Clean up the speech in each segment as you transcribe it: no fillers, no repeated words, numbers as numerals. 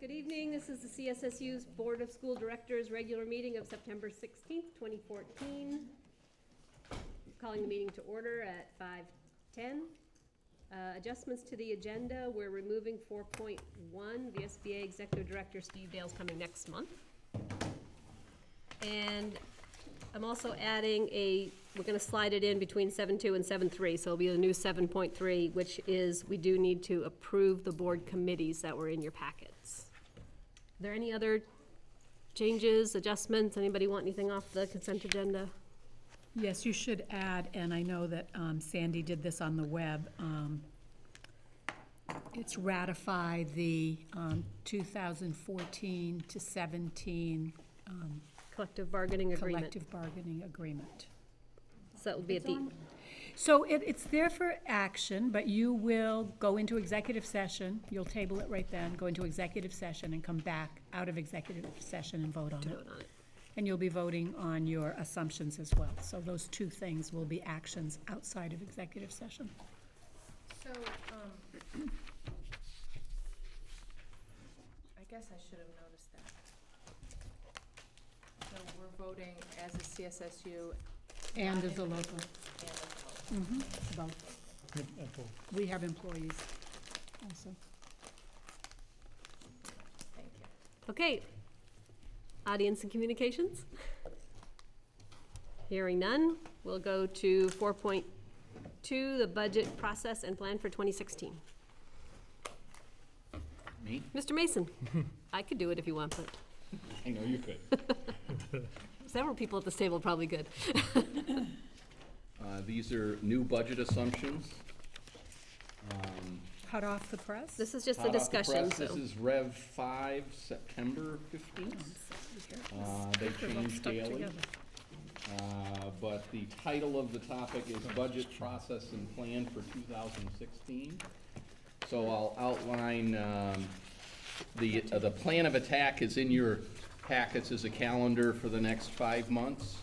Good evening. This is the CSSU's Board of School Directors regular meeting of September 16th, 2014. Calling the meeting to order at 5:10. Adjustments to the agenda. We're removing 4.1. The SBA Executive Director Steve Dale's coming next month. And I'm also adding we're going to slide it in between 7.2 and 7.3, so it'll be a new 7.3, which is we do need to approve the board committees that were in your packets. Are there any other changes, adjustments? Anybody want anything off the consent agenda? Yes, you should add, and I know that Sandy did this on the web, it's ratify the 2014 to 17 Collective bargaining agreement. Collective bargaining agreement. So that will be at the... So it's there for action, but you will go into executive session. You'll table it right then, go into executive session and come back out of executive session and vote on it. And you'll be voting on your assumptions as well. So those two things will be actions outside of executive session. So, I guess I should have noticed that. So we're voting as a CSSU. And as a local. And as a local. Both. We have employees also. Thank you. Okay. Audience and communications? Hearing none, we'll go to 4.2, the budget process and plan for 2016. Me? Mr. Mason. I could do it if you want, but... I know you could. Several people at this table probably could. These are new budget assumptions. Hot off the press? This is just a Hot off the discussion. press. This is Rev 5, September 15th. They change daily. But the title of the topic is Budget Process and Plan for 2016. So I'll outline the plan of attack is in your packets as a calendar for the next 5 months.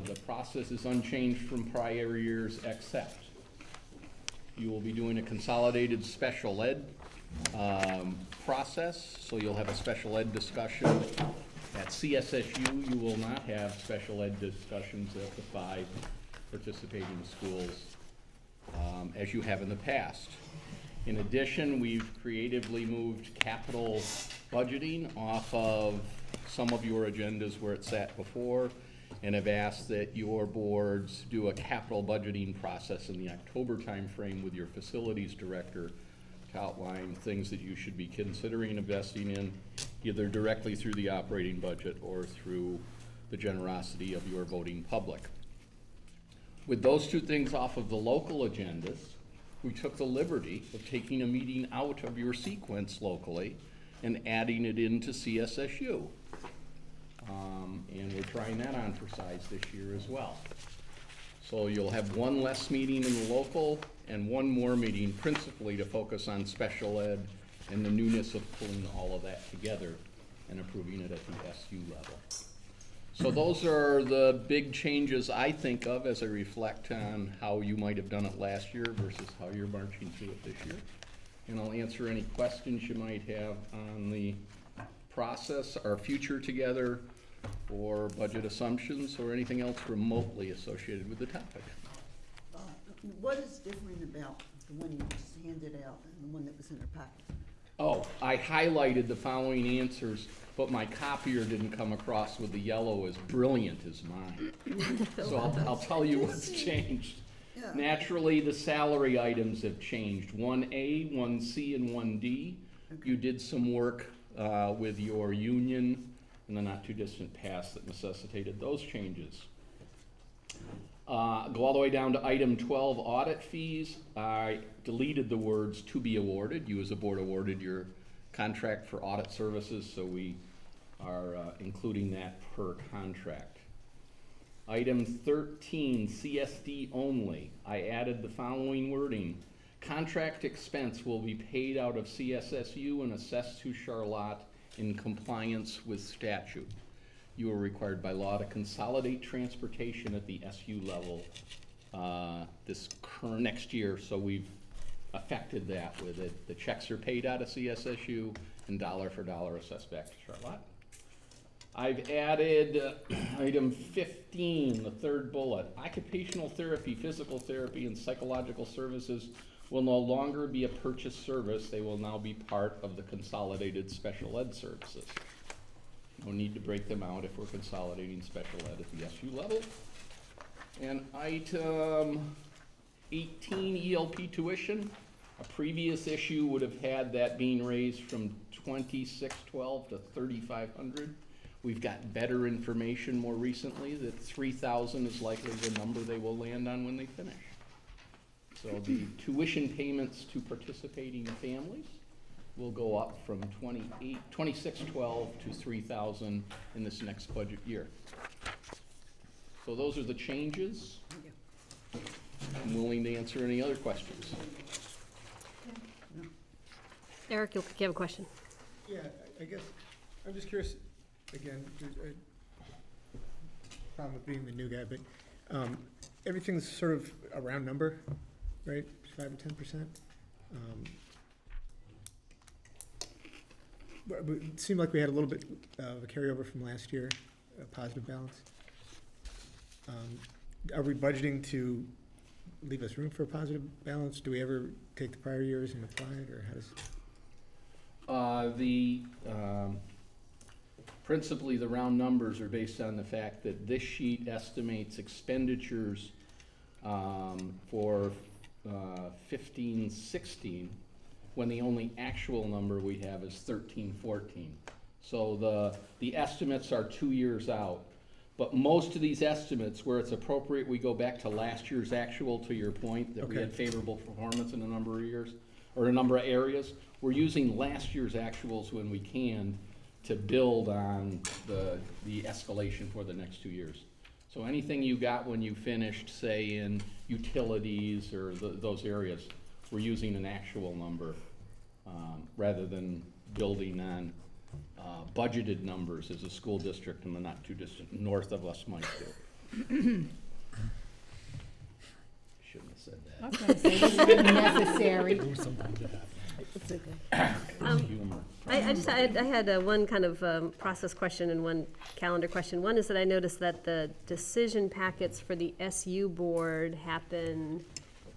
The process is unchanged from prior years, except you will be doing a consolidated special ed process, so you'll have a special ed discussion. At CSSU, you will not have special ed discussions at the 5 participating schools as you have in the past. In addition, we've creatively moved capital budgeting off of some of your agendas where it sat before, and have asked that your boards do a capital budgeting process in the October timeframe with your facilities director to outline things that you should be considering investing in, either directly through the operating budget or through the generosity of your voting public. With those two things off of the local agendas, we took the liberty of taking a meeting out of your sequence locally and adding it into CSSU. And we're trying that on for size this year as well. So you'll have one less meeting in the local and one more meeting principally to focus on special ed and the newness of pulling all of that together and approving it at the SU level. So those are the big changes I think of as I reflect on how you might have done it last year versus how you're marching through it this year. And I'll answer any questions you might have on the process, our future together, or budget assumptions, or anything else remotely associated with the topic. What is different about the one you just handed out and the one that was in our packet? Oh, I highlighted the following answers, but my copier didn't come across with the yellow as brilliant as mine. So I'll tell you what's changed. Yeah. Naturally, the salary items have changed. 1A, 1C, and 1D. Okay. You did some work with your union in the not too distant past that necessitated those changes. Go all the way down to item 12, audit fees. I deleted the words to be awarded. You as a board awarded your contract for audit services, so we are including that per contract. Item 13, CSD only. I added the following wording. Contract expense will be paid out of CSSU and assessed to Charlotte in compliance with statute. You are required by law to consolidate transportation at the SU level this next year, so we've affected that with it. The checks are paid out of CSSU and dollar for dollar assessed back to Charlotte. I've added item 15, the third bullet. Occupational therapy, physical therapy, and psychological services will no longer be a purchased service. They will now be part of the consolidated special ed services. No need to break them out if we're consolidating special ed at the SU level. And item 18, ELP tuition. A previous issue would have had that being raised from $2,612 to $3,500. We've got better information more recently that 3,000 is likely the number they will land on when they finish. So the tuition payments to participating families will go up from $2,612 to $3,000 in this next budget year. So those are the changes. I'm willing to answer any other questions. Eric, you have a question? Yeah, I guess, I'm just curious, again, there's a problem with being the new guy, but everything's sort of a round number, right? 5 to 10%. But it seemed like we had a little bit of a carryover from last year, a positive balance. Are we budgeting to leave us room for a positive balance? Do we ever take the prior years and apply it, or how does? Principally, the round numbers are based on the fact that this sheet estimates expenditures for 15-16, when the only actual number we have is 13-14. So the estimates are 2 years out. But most of these estimates, where it's appropriate, we go back to last year's actual, to your point, that we had favorable performance in a number of years, or a number of areas. We're using last year's actuals when we can to build on the escalation for the next 2 years. So anything you got when you finished, say, in utilities or those areas, we're using an actual number rather than building on budgeted numbers as a school district in the not too distant north of us might do. Shouldn't have said that. I was gonna say, this is necessary. It's okay. I had one kind of process question and one calendar question. One is that I noticed that the decision packets for the SU board happen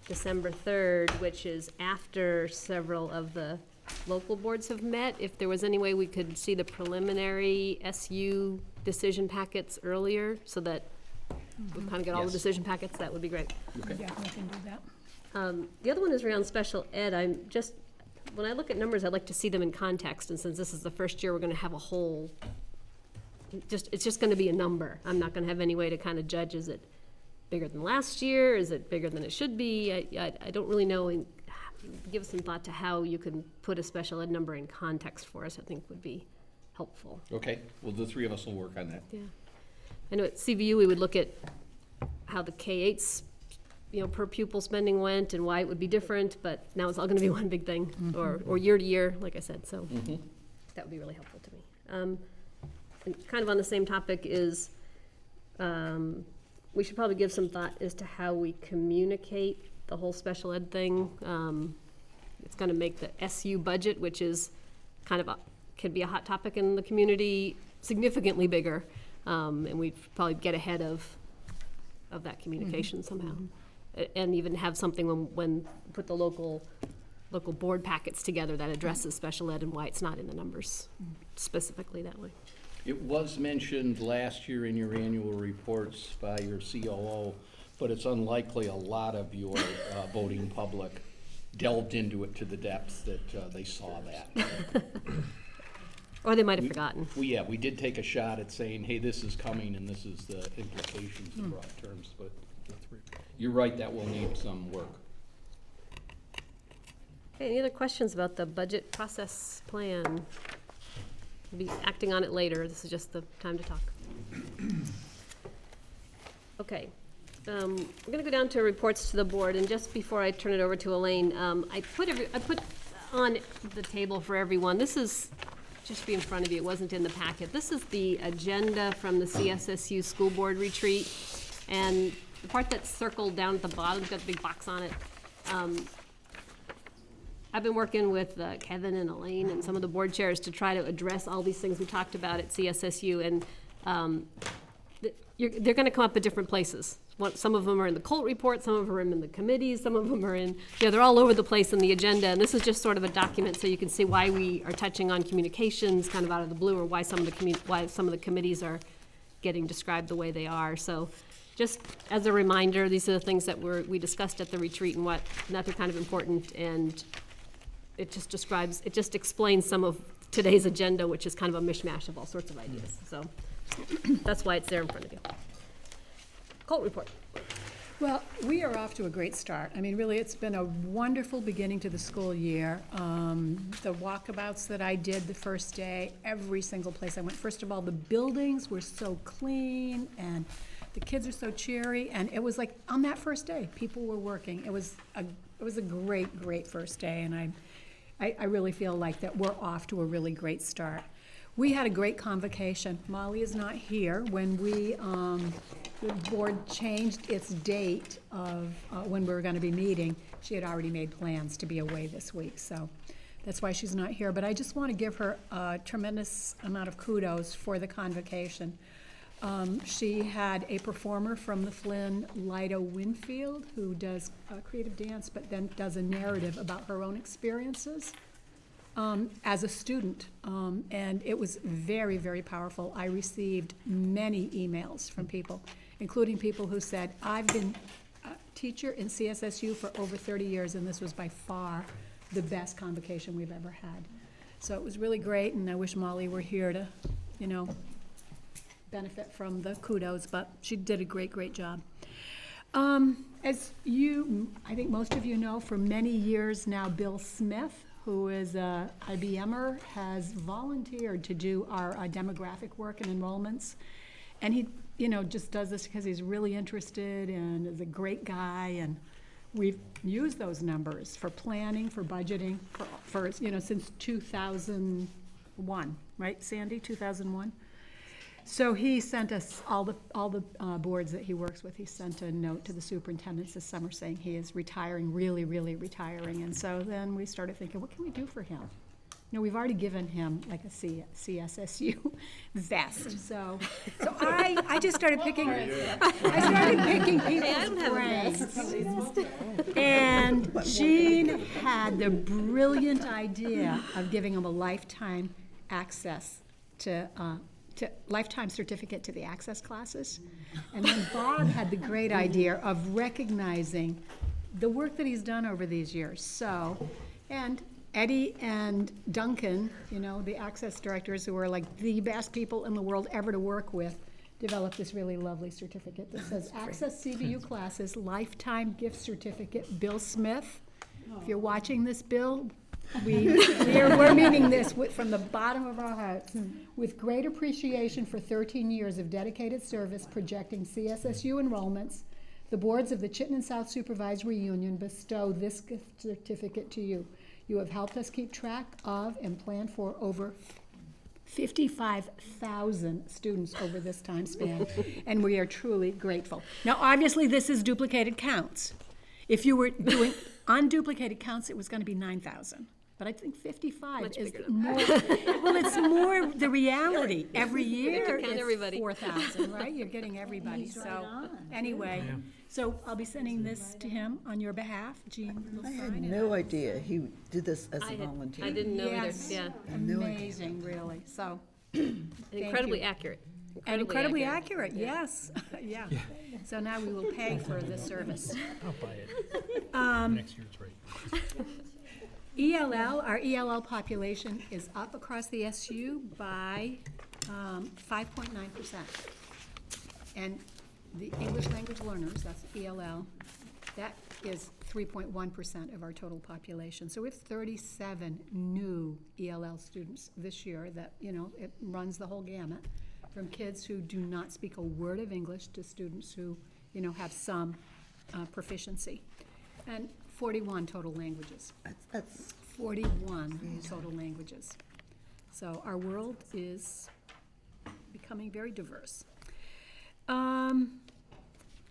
December 3rd, which is after several of the local boards have met. If there was any way we could see the preliminary SU decision packets earlier, so that we kind of get all the decision packets, that would be great. Okay. Yeah, we can do that. The other one is around special ed. When I look at numbers, I'd like to see them in context, and since this is the first year, we're gonna have a whole, it's just gonna be a number. I'm not gonna have any way to kind of judge, is it bigger than last year? Is it bigger than it should be? I don't really know. Give some thought to how you can put a special ed number in context for us, I think would be helpful. Okay, well, the three of us will work on that. Yeah. I know at CVU, we would look at how the K-8's, per pupil spending went and why it would be different, but now it's all gonna be one big thing, or year to year, like I said, so that would be really helpful to me. And kind of on the same topic is, we should probably give some thought as to how we communicate the whole special ed thing. It's gonna make the SU budget, which is kind of could be a hot topic in the community, significantly bigger, and we'd probably get ahead of that communication somehow. And even have something when put the local board packets together that addresses special ed and why it's not in the numbers specifically that way. It was mentioned last year in your annual reports by your COO, but it's unlikely a lot of your voting public delved into it to the depth that they saw that. Or they might have forgotten. We did take a shot at saying, hey, this is coming and this is the implications in broad terms, but you're right, that will need some work. Okay, any other questions about the budget process plan? We'll be acting on it later. This is just the time to talk. Okay. We're gonna go down to reports to the board, and just before I turn it over to Elaine, I put on the table for everyone, this is, just be in front of you, it wasn't in the packet. This is the agenda from the CSSU school board retreat, and the part that's circled down at the bottom, it's got the big box on it. I've been working with Kevin and Elaine and some of the board chairs to try to address all these things we talked about at CSSU, and they're gonna come up at different places. Some of them are in the Colt report, some of them are in the committees, some of them are in, they're all over the place in the agenda, and this is just sort of a document so you can see why we are touching on communications kind of out of the blue, or why some of the committees are getting described the way they are. So just as a reminder, these are the things that we discussed at the retreat and that they're kind of important, and it just explains some of today's agenda, which is kind of a mishmash of all sorts of ideas. So that's why it's there in front of you. Colt report. Well, we are off to a great start. I mean, really, it's been a wonderful beginning to the school year. The walkabouts that I did the first day, every single place I went, first of all, the buildings were so clean, and the kids are so cheery, and it was like, on that first day, people were working. It was a great, great first day, and I really feel like that we're off to a really great start. We had a great convocation. Molly is not here. When the board changed its date of when we were gonna be meeting, she had already made plans to be away this week, so that's why she's not here. But I just wanna give her a tremendous amount of kudos for the convocation. She had a performer from the Flynn, Lida Winfield, who does creative dance, but then does a narrative about her own experiences as a student, and it was very, very powerful. I received many emails from people, including people who said, I've been a teacher in CSSU for over 30 years, and this was by far the best convocation we've ever had. So it was really great, and I wish Molly were here to, benefit from the kudos, but she did a great, great job. As I think most of you know, for many years now, Bill Smith, who is a IBMer, has volunteered to do our demographic work and enrollments. And he, just does this because he's really interested and is a great guy. And we've used those numbers for planning, for budgeting, for since 2001, right, Sandy, 2001? So he sent us, all the boards that he works with, he sent a note to the superintendents this summer saying he is retiring, really, really retiring. And so then we started thinking, what can we do for him? We've already given him like a CSSU vest. So I just started picking, people's brains. And Jeanne had the brilliant idea of giving him a lifetime access to lifetime certificate to the access classes. And then Bob had the great idea of recognizing the work that he's done over these years. So, and Eddie and Duncan, the access directors who are like the best people in the world ever to work with, developed this really lovely certificate that says Access CVU Classes Lifetime Gift Certificate, Bill Smith. If you're watching this, Bill, we're meaning this from the bottom of our hearts. With great appreciation for 13 years of dedicated service projecting CSSU enrollments, the boards of the Chittenden South Supervisory Union bestow this gift certificate to you. You have helped us keep track of and plan for over 55,000 students over this time span, and we are truly grateful. Now, obviously, this is duplicated counts. If you were doing unduplicated counts, it was going to be 9,000. But I think 55 Much is bigger than more, well, it's more the reality. Every year count it's everybody. 4,000, right? You're getting everybody. So anyway, so I'll be sending this to him on your behalf. Jeanne will I sign had it. no idea he did this as a volunteer. I didn't know either, Yes. yeah. Amazing, really. So, Incredibly you. accurate. and incredibly accurate, yes. Yeah. So now we will pay for this service. I'll buy it. Next year's rate. ELL, our ELL population is up across the SU by 5.9%. And the English language learners, that's ELL, that is 3.1% of our total population. So we have 37 new ELL students this year that, it runs the whole gamut, from kids who do not speak a word of English to students who, have some proficiency. And 41 total languages. That's 41 total languages. So our world is becoming very diverse.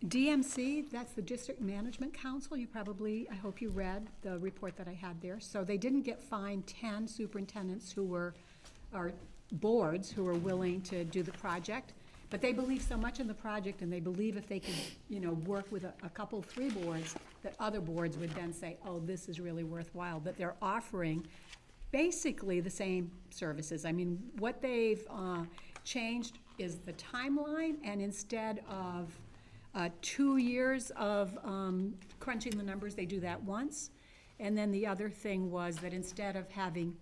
DMC, that's the District Management Council. You probably, I hope you read the report that I had there. So they didn't get fined 10 superintendents who were, or boards who were willing to do the project. But they believe so much in the project, and they believe if they could, you know, work with a couple, 3 boards, that other boards would then say, oh, this is really worthwhile, that they're offering basically the same services. I mean, what they've changed is the timeline, and instead of 2 years of crunching the numbers, they do that once. And then the other thing was that instead of having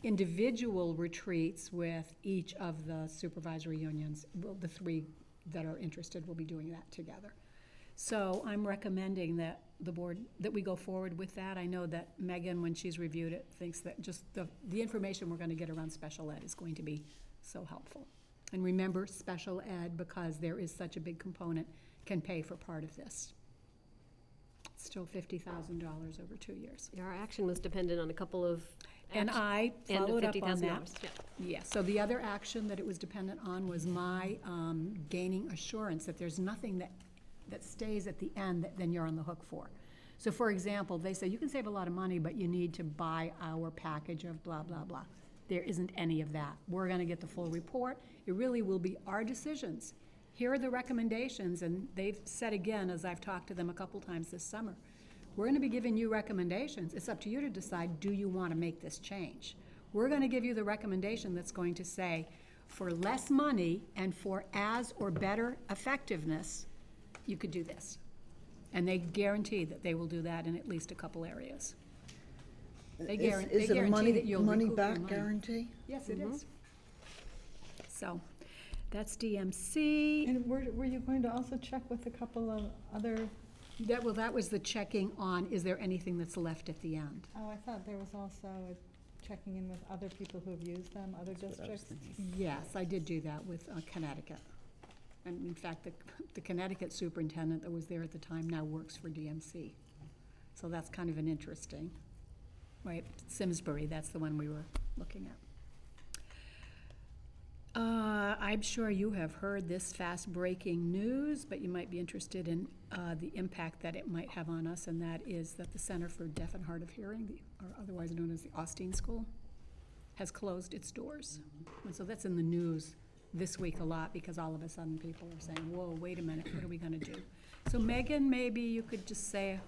individual retreats with each of the supervisory unions, well, the 3 that are interested will be doing that together. So I'm recommending that the board, that we go forward with that. I know that Megan, when she's reviewed it, thinks that just the information we're gonna get around special ed is going to be so helpful. And remember, special ed, because there is such a big component, can pay for part of this. It's still $50,000 over 2 years. Our action was dependent on a couple of. And I And the followed up on $50,000, that. yeah. Yeah, so the other action that it was dependent on was my gaining assurance that there's nothing that stays at the end that then you're on the hook for. So for example, they say, you can save a lot of money, but you need to buy our package of blah, blah, blah. There isn't any of that. We're gonna get the full report. It really will be our decisions. Here are the recommendations, and they've said again, as I've talked to them a couple times this summer, we're gonna be giving you recommendations. It's up to you to decide, do you wanna make this change? We're gonna give you the recommendation that's going to say, for less money and for as or better effectiveness, you could do this. And they guarantee that they will do that in at least a couple areas. They guarantee Is it a that you'll money recoup your back money. guarantee? Yes, it is. So, that's DMC. And were you going to also check with a couple of other, That was the checking on, is there anything that's left at the end? oh, I thought there was also checking in with other people who have used them, other districts? Yes, I did do that with Connecticut. And in fact, the Connecticut superintendent that was there at the time now works for DMC. So that's kind of an interesting, right? Simsbury, that's the one we were looking at. I'm sure you have heard this fast-breaking news, but you might be interested in the impact that it might have on us, and that is that the Center for Deaf and Hard of Hearing, or otherwise known as the Austin School, has closed its doors. And so that's in the news this week a lot, because all of a sudden people are saying, whoa, wait a minute, what are we gonna do? So Megan, maybe you could just say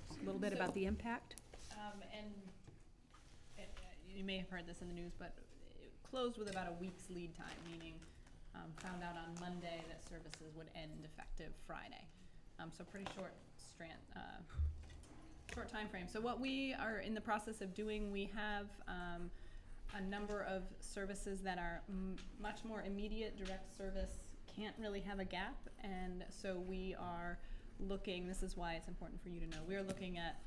a little bit about the impact? You may have heard this in the news, but it closed with about a week's lead time, meaning found out on Monday that services would end effective Friday. So pretty short time frame. So what we are in the process of doing, we have a number of services that are much more immediate. Direct service can't really have a gap, and so we are looking, this is why it's important for you to know, we are looking at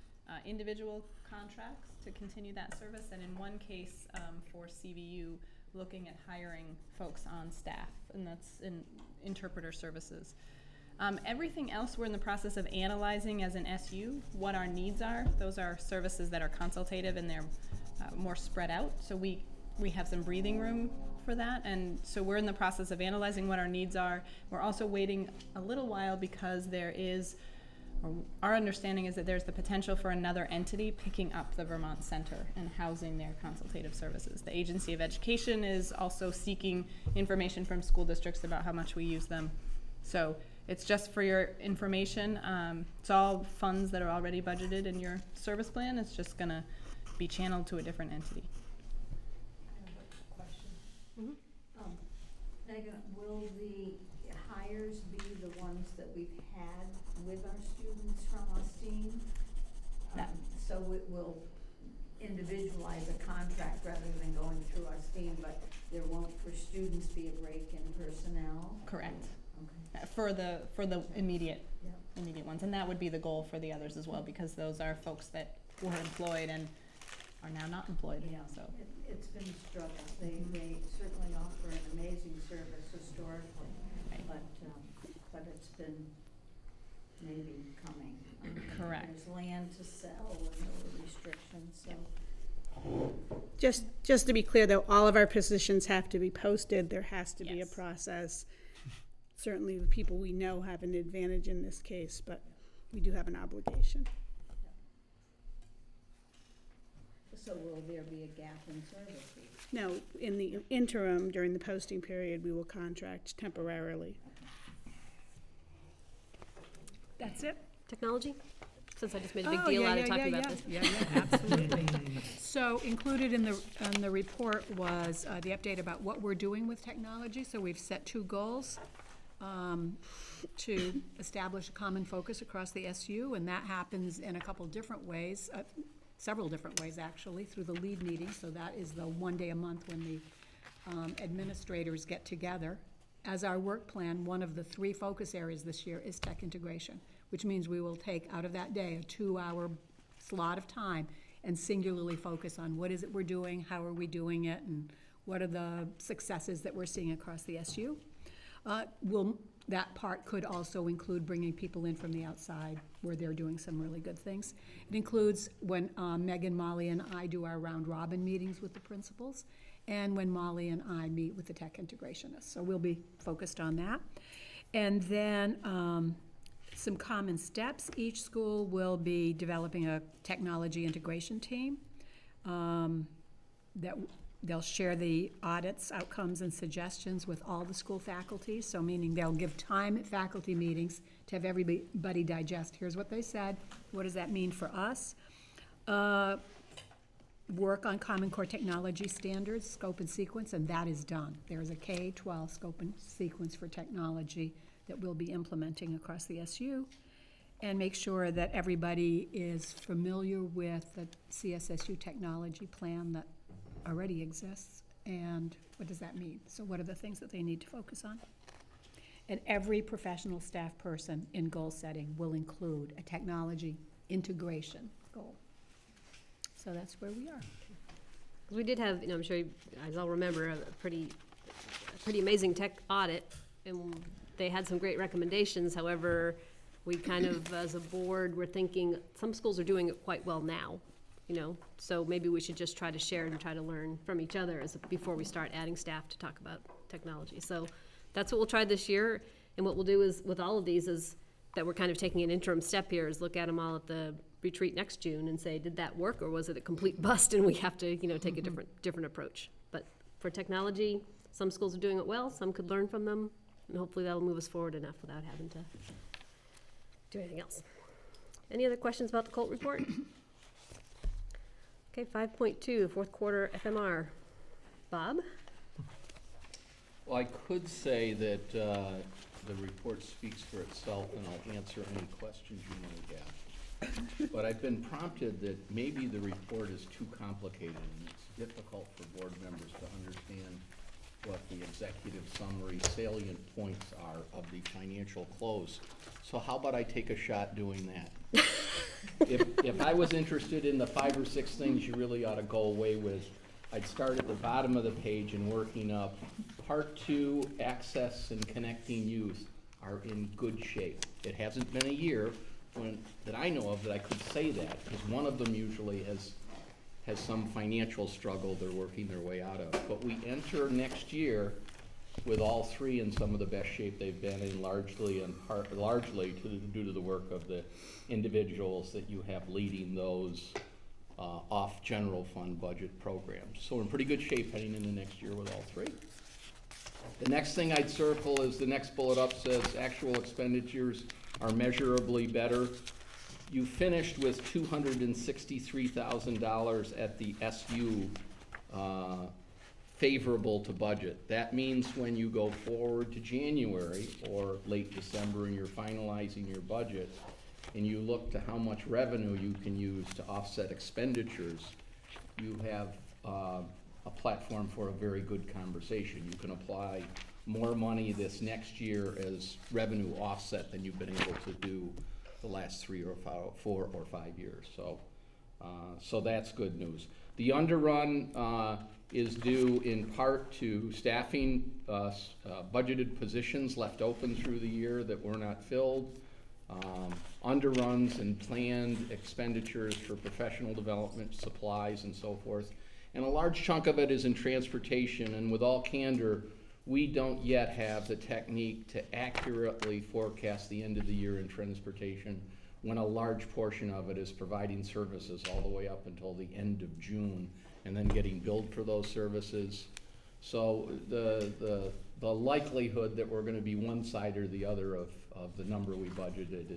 individual contracts to continue that service, and in one case for CVU, looking at hiring folks on staff, and that's in interpreter services. Everything else we're in the process of analyzing as an SU, what our needs are. Those are services that are consultative and they're more spread out, so we have some breathing room for that, and so we're in the process of analyzing what our needs are. We're also waiting a little while because there is, or our understanding is that there's the potential for another entity picking up the Vermont Center and housing their consultative services. The Agency of Education is also seeking information from school districts about how much we use them. So it's just for your information. It's all funds that are already budgeted in your service plan. It's just gonna be channeled to a different entity. I have a question. Megan, will the hires be the ones that we've had with our students from Austin? So it will individualize a contract rather than going through Austin, but there won't, for students, be a break in personnel? Correct. Okay. For the immediate Yep. immediate ones, and that would be the goal for the others as well, because those are folks that were employed and are now not employed. Yeah, So it's been a struggle. They certainly offer an amazing service historically, Right. but it's been maybe coming. Correct. There's land to sell and no restrictions, so. Just to be clear, though, all of our positions have to be posted. There has to be a Yes. process certainly the people we know have an advantage in this case, but we do have an obligation. So will there be a gap in services? Now, in the interim, during the posting period, we will contract temporarily. That's it? Technology? Since I just made a big deal out of talking about this. Yeah, absolutely. So included in the report was the update about what we're doing with technology. So we've set 2 goals to establish a common focus across the SU, and that happens in a couple different ways, several different ways actually, through the lead meeting. So that is the one day a month when the administrators get together. As our work plan, one of the 3 focus areas this year is tech integration, which means we will take out of that day a 2-hour slot of time and singularly focus on what is it we're doing, how are we doing it, and what are the successes that we're seeing across the SU. That part could also include bringing people in from the outside where they're doing some really good things. It includes when Megan, Molly, and I do our round-robin meetings with the principals, and when Molly and I meet with the tech integrationists. So we'll be focused on that. And then some common steps. Each school will be developing a technology integration team that they'll share the audits, outcomes, and suggestions with all the school faculty. So meaning they'll give time at faculty meetings to have everybody digest. Here's what they said. What does that mean for us? Work on Common Core technology standards, scope and sequence, and that is done. There's a K-12 scope and sequence for technology that we'll be implementing across the SU, and make sure that everybody is familiar with the CSSU technology plan that already exists, and what does that mean? So what are the things that they need to focus on? And every professional staff person in goal setting will include a technology integration goal. So that's where we are. We did have, I'm sure you guys all remember, a pretty amazing tech audit, and they had some great recommendations. However, we kind of, as a board, were thinking some schools are doing it quite well now, so maybe we should just try to share and try to learn from each other before we start adding staff to talk about technology. So that's what we'll try this year, and what we'll do is, with all of these, is that we're kind of taking an interim step here, is look at them all at the retreat next June and say, did that work, or was it a complete bust, and we have to, take a different approach. But for technology, some schools are doing it well, some could learn from them, and hopefully that'll move us forward enough without having to do anything else. Any other questions about the COLT report? Okay, 5.2, 4th quarter FMR. Bob? Well, I could say that the report speaks for itself, and I'll answer any questions you may have. But I've been prompted that maybe the report is too complicated, and it's difficult for board members to understand what the executive summary salient points are of the financial close. So how about I take a shot doing that? If I was interested in the 5 or 6 things you really ought to go away with, I'd start at the bottom of the page and working up. Part 2, access and connecting youth are in good shape. It hasn't been a year that I know of that I could say that, because one of them usually has some financial struggle they're working their way out of. But we enter next year with all 3 in some of the best shape they've been in, largely due to the work of the individuals that you have leading those off general fund budget programs. So we're in pretty good shape heading into next year with all 3. The next thing I'd circle is the next bullet up says actual expenditures are measurably better. You finished with $263,000 at the SU favorable to budget. That means when you go forward to January or late December and you're finalizing your budget and you look to how much revenue you can use to offset expenditures, you have a platform for a very good conversation. You can apply more money this next year as revenue offset than you've been able to do the last 3 or 4 or 5 years. So that's good news. The underrun is due in part to staffing budgeted positions left open through the year that were not filled, underruns and planned expenditures for professional development, supplies, and so forth. And a large chunk of it is in transportation, and with all candor, we don't yet have the technique to accurately forecast the end of the year in transportation when a large portion of it is providing services all the way up until the end of June and then getting billed for those services. So the likelihood that we're gonna be one side or the other of the number we budgeted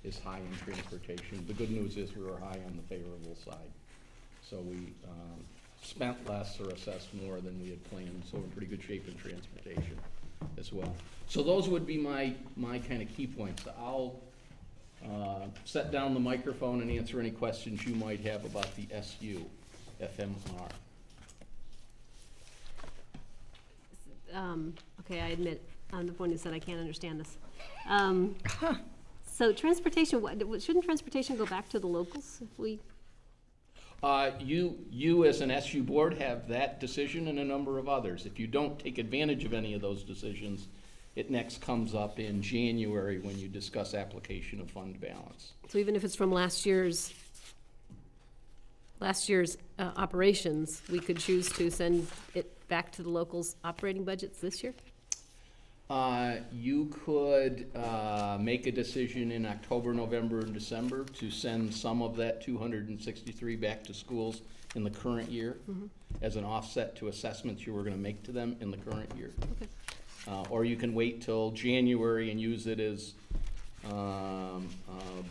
is high in transportation. The good news is we were high on the favorable side. So we spent less or assessed more than we had planned, so we're in pretty good shape in transportation as well. So those would be my kind of key points. I'll set down the microphone and answer any questions you might have about the SU FMR. Okay, I admit, I'm the one who said I can't understand this. So transportation, shouldn't transportation go back to the locals if we? You as an SU board have that decision and a number of others. If you don't take advantage of any of those decisions, it next comes up in January when you discuss application of fund balance. So even if it's from last year's operations, we could choose to send it back to the locals' operating budgets this year? You could make a decision in October, November, and December to send some of that 263 back to schools in the current year as an offset to assessments you were going to make to them in the current year. Okay. Or you can wait till January and use it as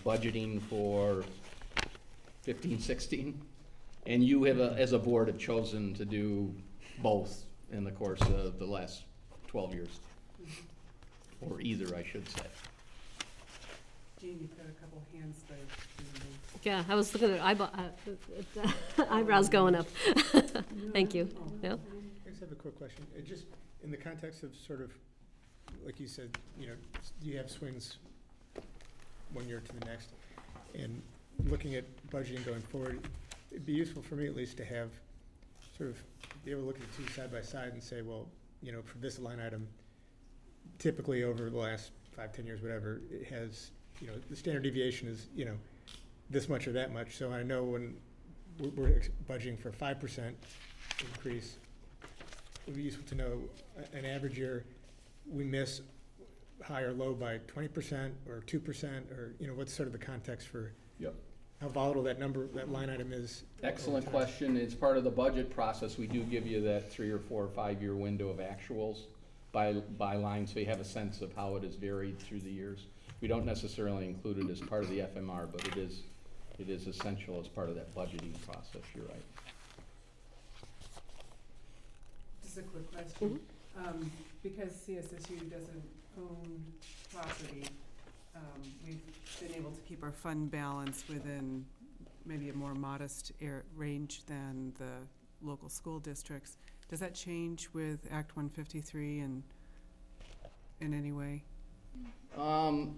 budgeting for 15, 16. And you have, as a board, have chosen to do both in the course of the last 12 years. Or either, I should say. Jeanne, you've got a couple hands raised. Yeah, I was looking at eyebrows going up. Thank you. No? I just have a quick question. It just, in the context of sort of, like you said, you know, you have swings one year to the next, and looking at budgeting going forward, it'd be useful for me at least to have sort of be able to look at the two side by side and say, well, you know, for this line item, typically over the last 5, 10 years, whatever, it has, you know, the standard deviation is, you know, this much or that much. So I know when we're budgeting for a 5% increase, it would be useful to know an average year we miss high or low by 20% or 2%, or, you know, what's sort of the context for how volatile that number, that line item is. Excellent question. It's part of the budget process. We do give you that 3 or 4 or 5 year window of actuals by line, so you have a sense of how it has varied through the years. We don't necessarily include it as part of the FMR, but it is essential as part of that budgeting process. You're right. Just a quick question. Because CSSU doesn't own property, we've been able to keep our fund balance within maybe a more modest range than the local school districts. Does that change with Act 153 and in any way? And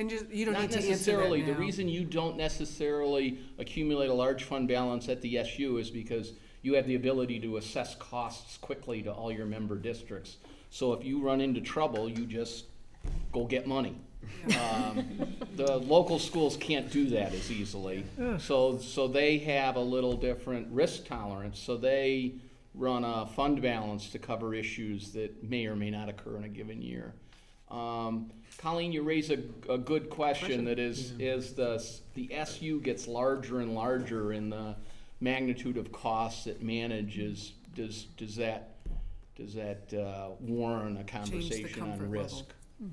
just, you don't Not need to answer that necessarily. now. The reason you don't necessarily accumulate a large fund balance at the SU is because you have the ability to assess costs quickly to all your member districts. So if you run into trouble, you just go get money. The local schools can't do that as easily. So they have a little different risk tolerance. So they run a fund balance to cover issues that may or may not occur in a given year. Colleen, you raise a good question that is the SU gets larger and larger in the magnitude of costs it manages. Does that warrant a conversation on risk? Level.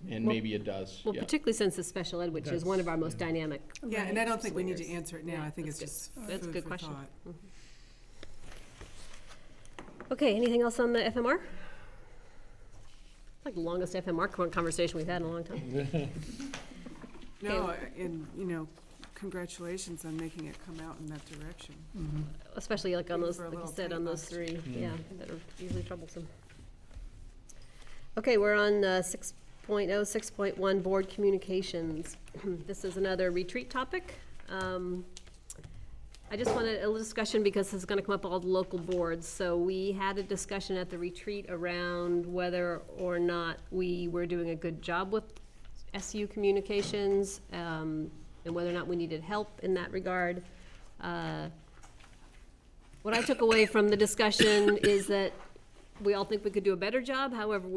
And maybe it does. Well, particularly since it's special ed, which is one of our most dynamic. Yeah, and I don't think we need to answer it now. Yeah, I think that's it's just That's a food good for question. thought. Okay, anything else on the FMR? Like the longest FMR conversation we've had in a long time. No, and, you know, congratulations on making it come out in that direction. Especially like on Waiting those, for a like you little said, tight on those bust. 3, that are usually troublesome. Okay, we're on 6.0, 6.1, board communications. This is another retreat topic. I just wanted a little discussion because this is gonna come up all the local boards. So we had a discussion at the retreat around whether or not we were doing a good job with SU communications, and whether or not we needed help in that regard. what I took away from the discussion is that we all think we could do a better job, however,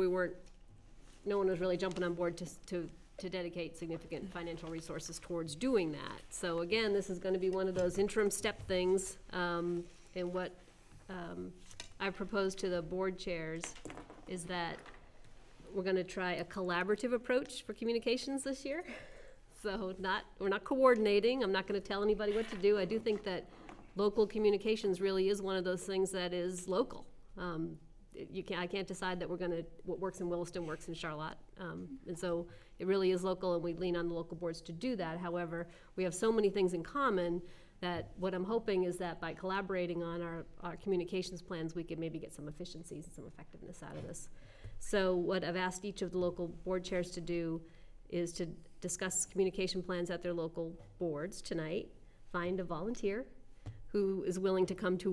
no one was really jumping on board to dedicate significant financial resources towards doing that. So again, this is gonna be one of those interim step things, and what I proposed to the board chairs is that we're gonna try a collaborative approach for communications this year. So we're not coordinating, I'm not gonna tell anybody what to do. I do think that local communications really is one of those things that is local. I can't decide that what works in Williston works in Charlotte. And so it really is local, and we lean on the local boards to do that. However, we have so many things in common that what I'm hoping is that by collaborating on our communications plans, we could maybe get some efficiencies and some effectiveness out of this. So what I've asked each of the local board chairs to do is to discuss communication plans at their local boards tonight, find a volunteer who is willing to come to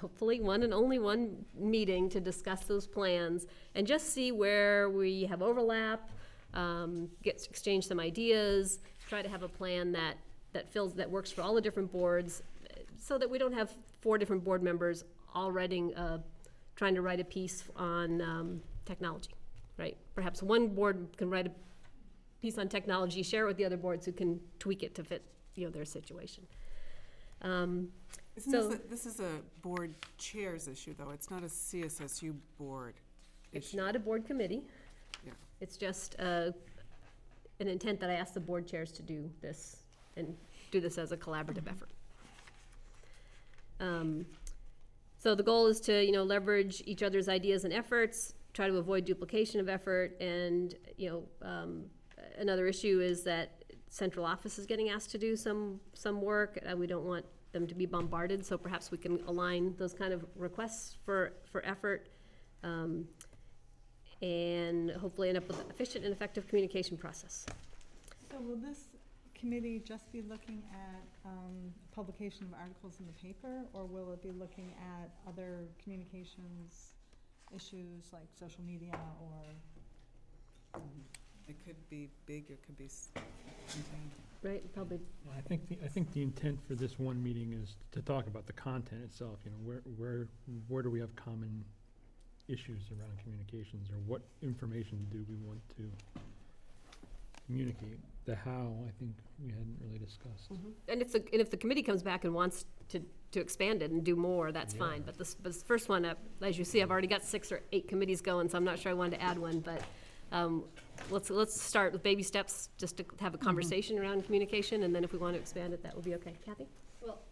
hopefully one and only one meeting to discuss those plans and just see where we have overlap, exchange some ideas, try to have a plan that works for all the different boards, so that we don't have 4 different board members all trying to write a piece on technology, right? Perhaps one board can write a piece on technology, share it with the other boards who can tweak it to fit their situation. This is a board chair's issue, though. It's not a CSSU board issue. It's not a board committee. Yeah. It's just an intent that I asked the board chairs to do this and do this as a collaborative effort. So the goal is to, leverage each other's ideas and efforts, try to avoid duplication of effort, and, another issue is that central office is getting asked to do some work. We don't want them to be bombarded, so perhaps we can align those kind of requests for effort, and hopefully end up with an efficient and effective communication process. So will this committee just be looking at publication of articles in the paper, or will it be looking at other communications issues like social media or? It could be big, it could be contained. Right, probably. Well, I think the intent for this one meeting is to talk about the content itself, where do we have common issues around communications, or what information do we want to communicate? The how, I think we hadn't really discussed. Mm-hmm. And if the committee comes back and wants to expand it and do more, that's fine. But this first one, as you see, I've already got 6 or 8 committees going, so I'm not sure I wanted to add one, but let's start with baby steps, just to have a conversation around communication, and then if we want to expand it, that would be okay. Kathy? Well,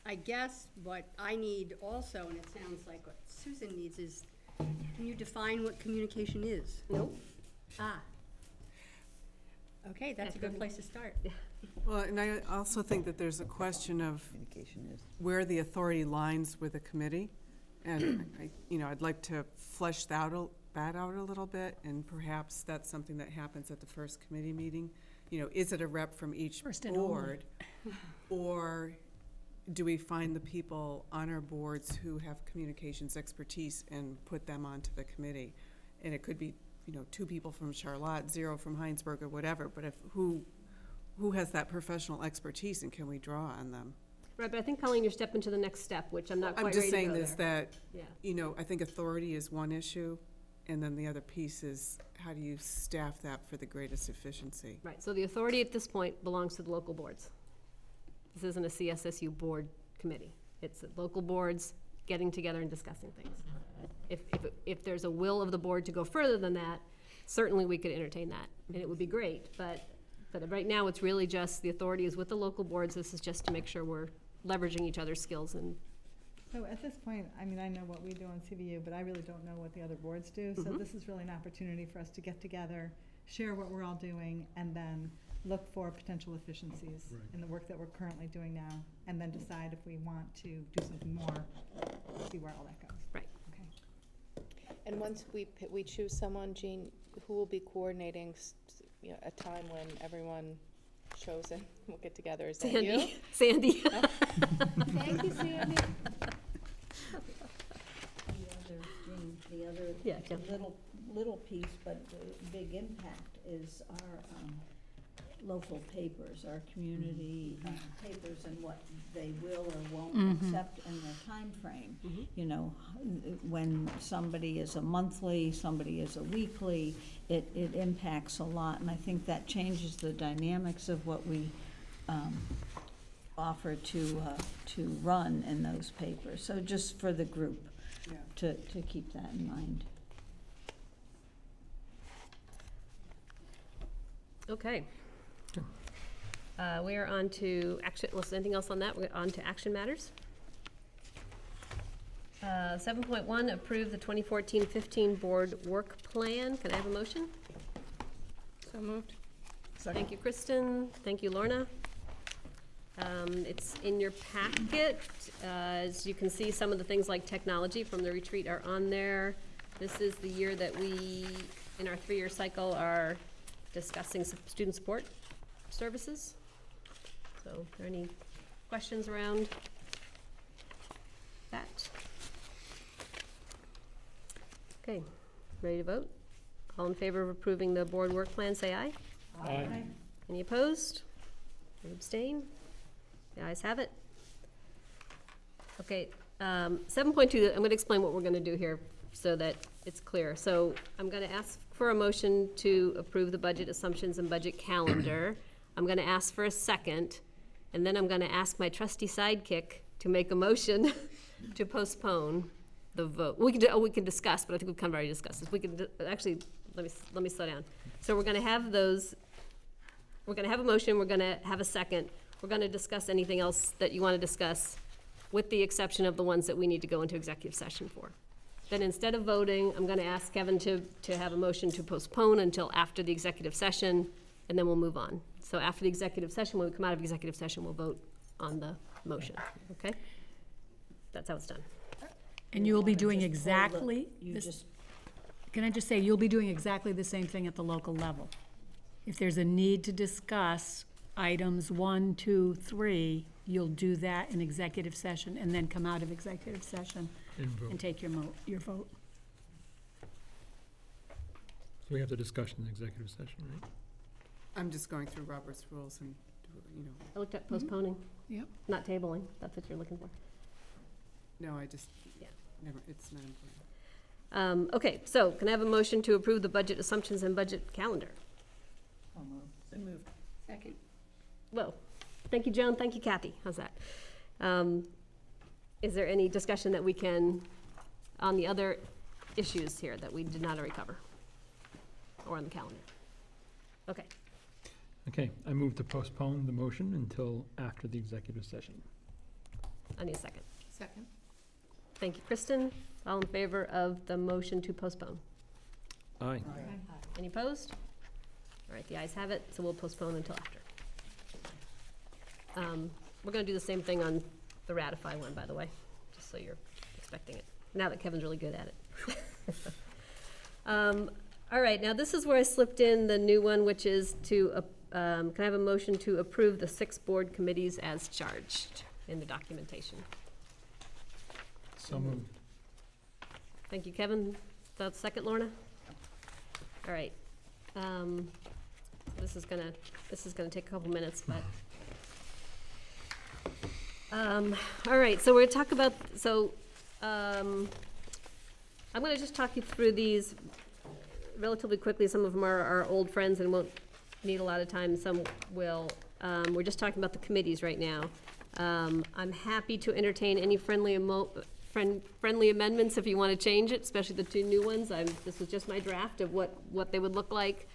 I guess what I need also, and it sounds like what Susan needs, is can you define what communication is? Nope. Okay, that's a good place to start. Well, and I also think that there's a question of where the authority lines with a committee. And I'd like to flesh that out a little bit, and perhaps that's something that happens at the first committee meeting. Is it a rep from each board, or do we find the people on our boards who have communications expertise and put them onto the committee? And it could be, 2 people from Charlotte, 0 from Heinsberg, or whatever, but who has that professional expertise, and can we draw on them? Right, but I think, Colleen, you're stepping to the next step, which I'm not quite I'm ready just to saying go this, there. that, I think authority is one issue, and then the other piece is how do you staff that for the greatest efficiency? Right, so the authority at this point belongs to the local boards. This isn't a CSSU board committee. It's the local boards getting together and discussing things. If there's a will of the board to go further than that, certainly we could entertain that, and it would be great, but right now it's really just the authority is with the local boards. This is just to make sure we're leveraging each other's skills. And So at this point, I know what we do on CVU, but I really don't know what the other boards do. So this is really an opportunity for us to get together, share what we're all doing, and then look for potential efficiencies in the work that we're currently doing now, and then decide if we want to do something more, see where all that goes. Right. Okay. And once we choose someone, Jeanne, who will be coordinating a time when everyone chosen will get together? Is that you? Sandy. Oh. Thank you, Sandy. The other little piece, but big impact is our local papers, our community papers, and what they will or won't Mhm. accept in their timeframe. You know, when somebody is a monthly, somebody is a weekly, it impacts a lot, and I think that changes the dynamics of what we offer to run in those papers. So just for the group, Yeah. to keep that in mind. Okay. We are on to action, unless anything else on that, we're on to action matters. 7.1, approve the 2014-15 board work plan. Can I have a motion? So moved. Thank you, Kristen. Thank you, Lorna. It's in your packet. As you can see, some of the things like technology from the retreat are on there. This is the year that we, in our 3-year cycle, are discussing student support services. So, are there any questions around that? Okay, ready to vote? All in favor of approving the board work plan, say aye. Aye. Any opposed? Any abstain? The ayes have it. Okay, 7.2, I'm going to explain what we're going to do here so that it's clear. So I'm going to ask for a motion to approve the budget assumptions and budget calendar. I'm going to ask for a second, and then I'm going to ask my trusty sidekick to make a motion to postpone the vote. We can discuss, but I think we've kind of already discussed this. We can, actually, let me slow down. So we're going to have those, we're going to have a motion, we're going to have a second. We're going to discuss anything else that you want to discuss, with the exception of the ones that we need to go into executive session for. Then instead of voting, I'm going to ask Kevin to have a motion to postpone until after the executive session, and then we'll move on. So after the executive session, when we come out of executive session, we'll vote on the motion, okay? That's how it's done. And you will be Wanna doing just pull the- exactly, You this- just, can I just say, you'll be doing exactly the same thing at the local level. If there's a need to discuss items 1, 2, 3, you'll do that in executive session and then come out of executive session And vote. and take your vote. So we have the discussion in executive session, right? I'm just going through Robert's rules and, you know, I looked at postponing. Yep. Not tabling, that's what you're looking for. no, I just, Yeah. never, it's not important. Okay, so can I have a motion to approve the budget assumptions and budget calendar? So moved. Second. Well, thank you, Joan, thank you, Kathy, how's that? Is there any discussion that we can, on the other issues here that we did not already cover? Or on the calendar? Okay, Okay, I move to postpone the motion until after the executive session. I need a second. Second. Thank you, Kristen. All in favor of the motion to postpone? Aye. Any opposed? All right, the ayes have it, so we'll postpone until after. We're gonna do the same thing on the ratify one, by the way, just so you're expecting it, now that Kevin's really good at it. All right, now this is where I slipped in the new one, which is to, can I have a motion to approve the 6 board committees as charged in the documentation? So moved. Thank you, Kevin. The second, Lorna? All right. This is gonna take a couple minutes, but. All right, so we're gonna talk about, I'm gonna just talk you through these relatively quickly. Some of them are our old friends and won't need a lot of time, some will. We're just talking about the committees right now. I'm happy to entertain any friendly amendments if you want to change it, especially the 2 new ones. This was just my draft of what they would look like.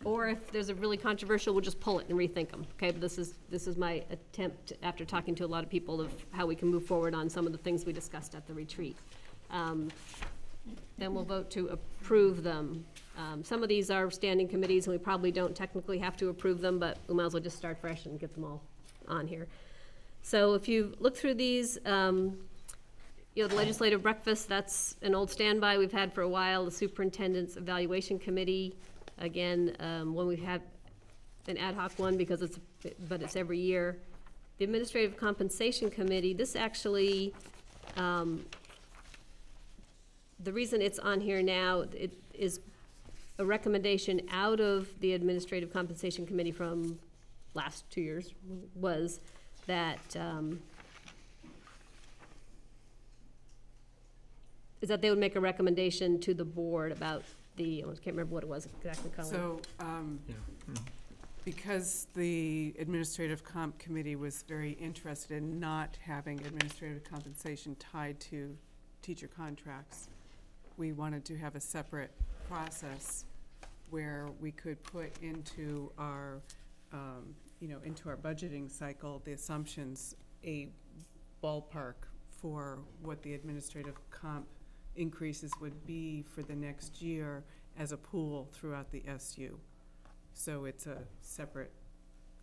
Or if there's a really controversial, we'll just pull it and rethink them, okay? But this is my attempt, after talking to a lot of people, of how we can move forward on some of the things we discussed at the retreat. Then we'll vote to approve them. Some of these are standing committees, and we probably don't technically have to approve them, but we might as well just start fresh and get them all on here. So if you look through these, the legislative breakfast, that's an old standby we've had for a while. The superintendent's evaluation committee, again, when we have an ad hoc one because it's every year. The administrative compensation committee, this actually, the reason it's on here now, it is a recommendation out of the Administrative Compensation Committee from last 2 years was that, is that they would make a recommendation to the board about the, I can't remember what it was exactly, Colin. So, Yeah. because the Administrative Comp Committee was very interested in not having administrative compensation tied to teacher contracts, we wanted to have a separate process where we could put into our, into our budgeting cycle, the assumptions, a ballpark for what the administrative comp increases would be for the next year as a pool throughout the SU. So it's a separate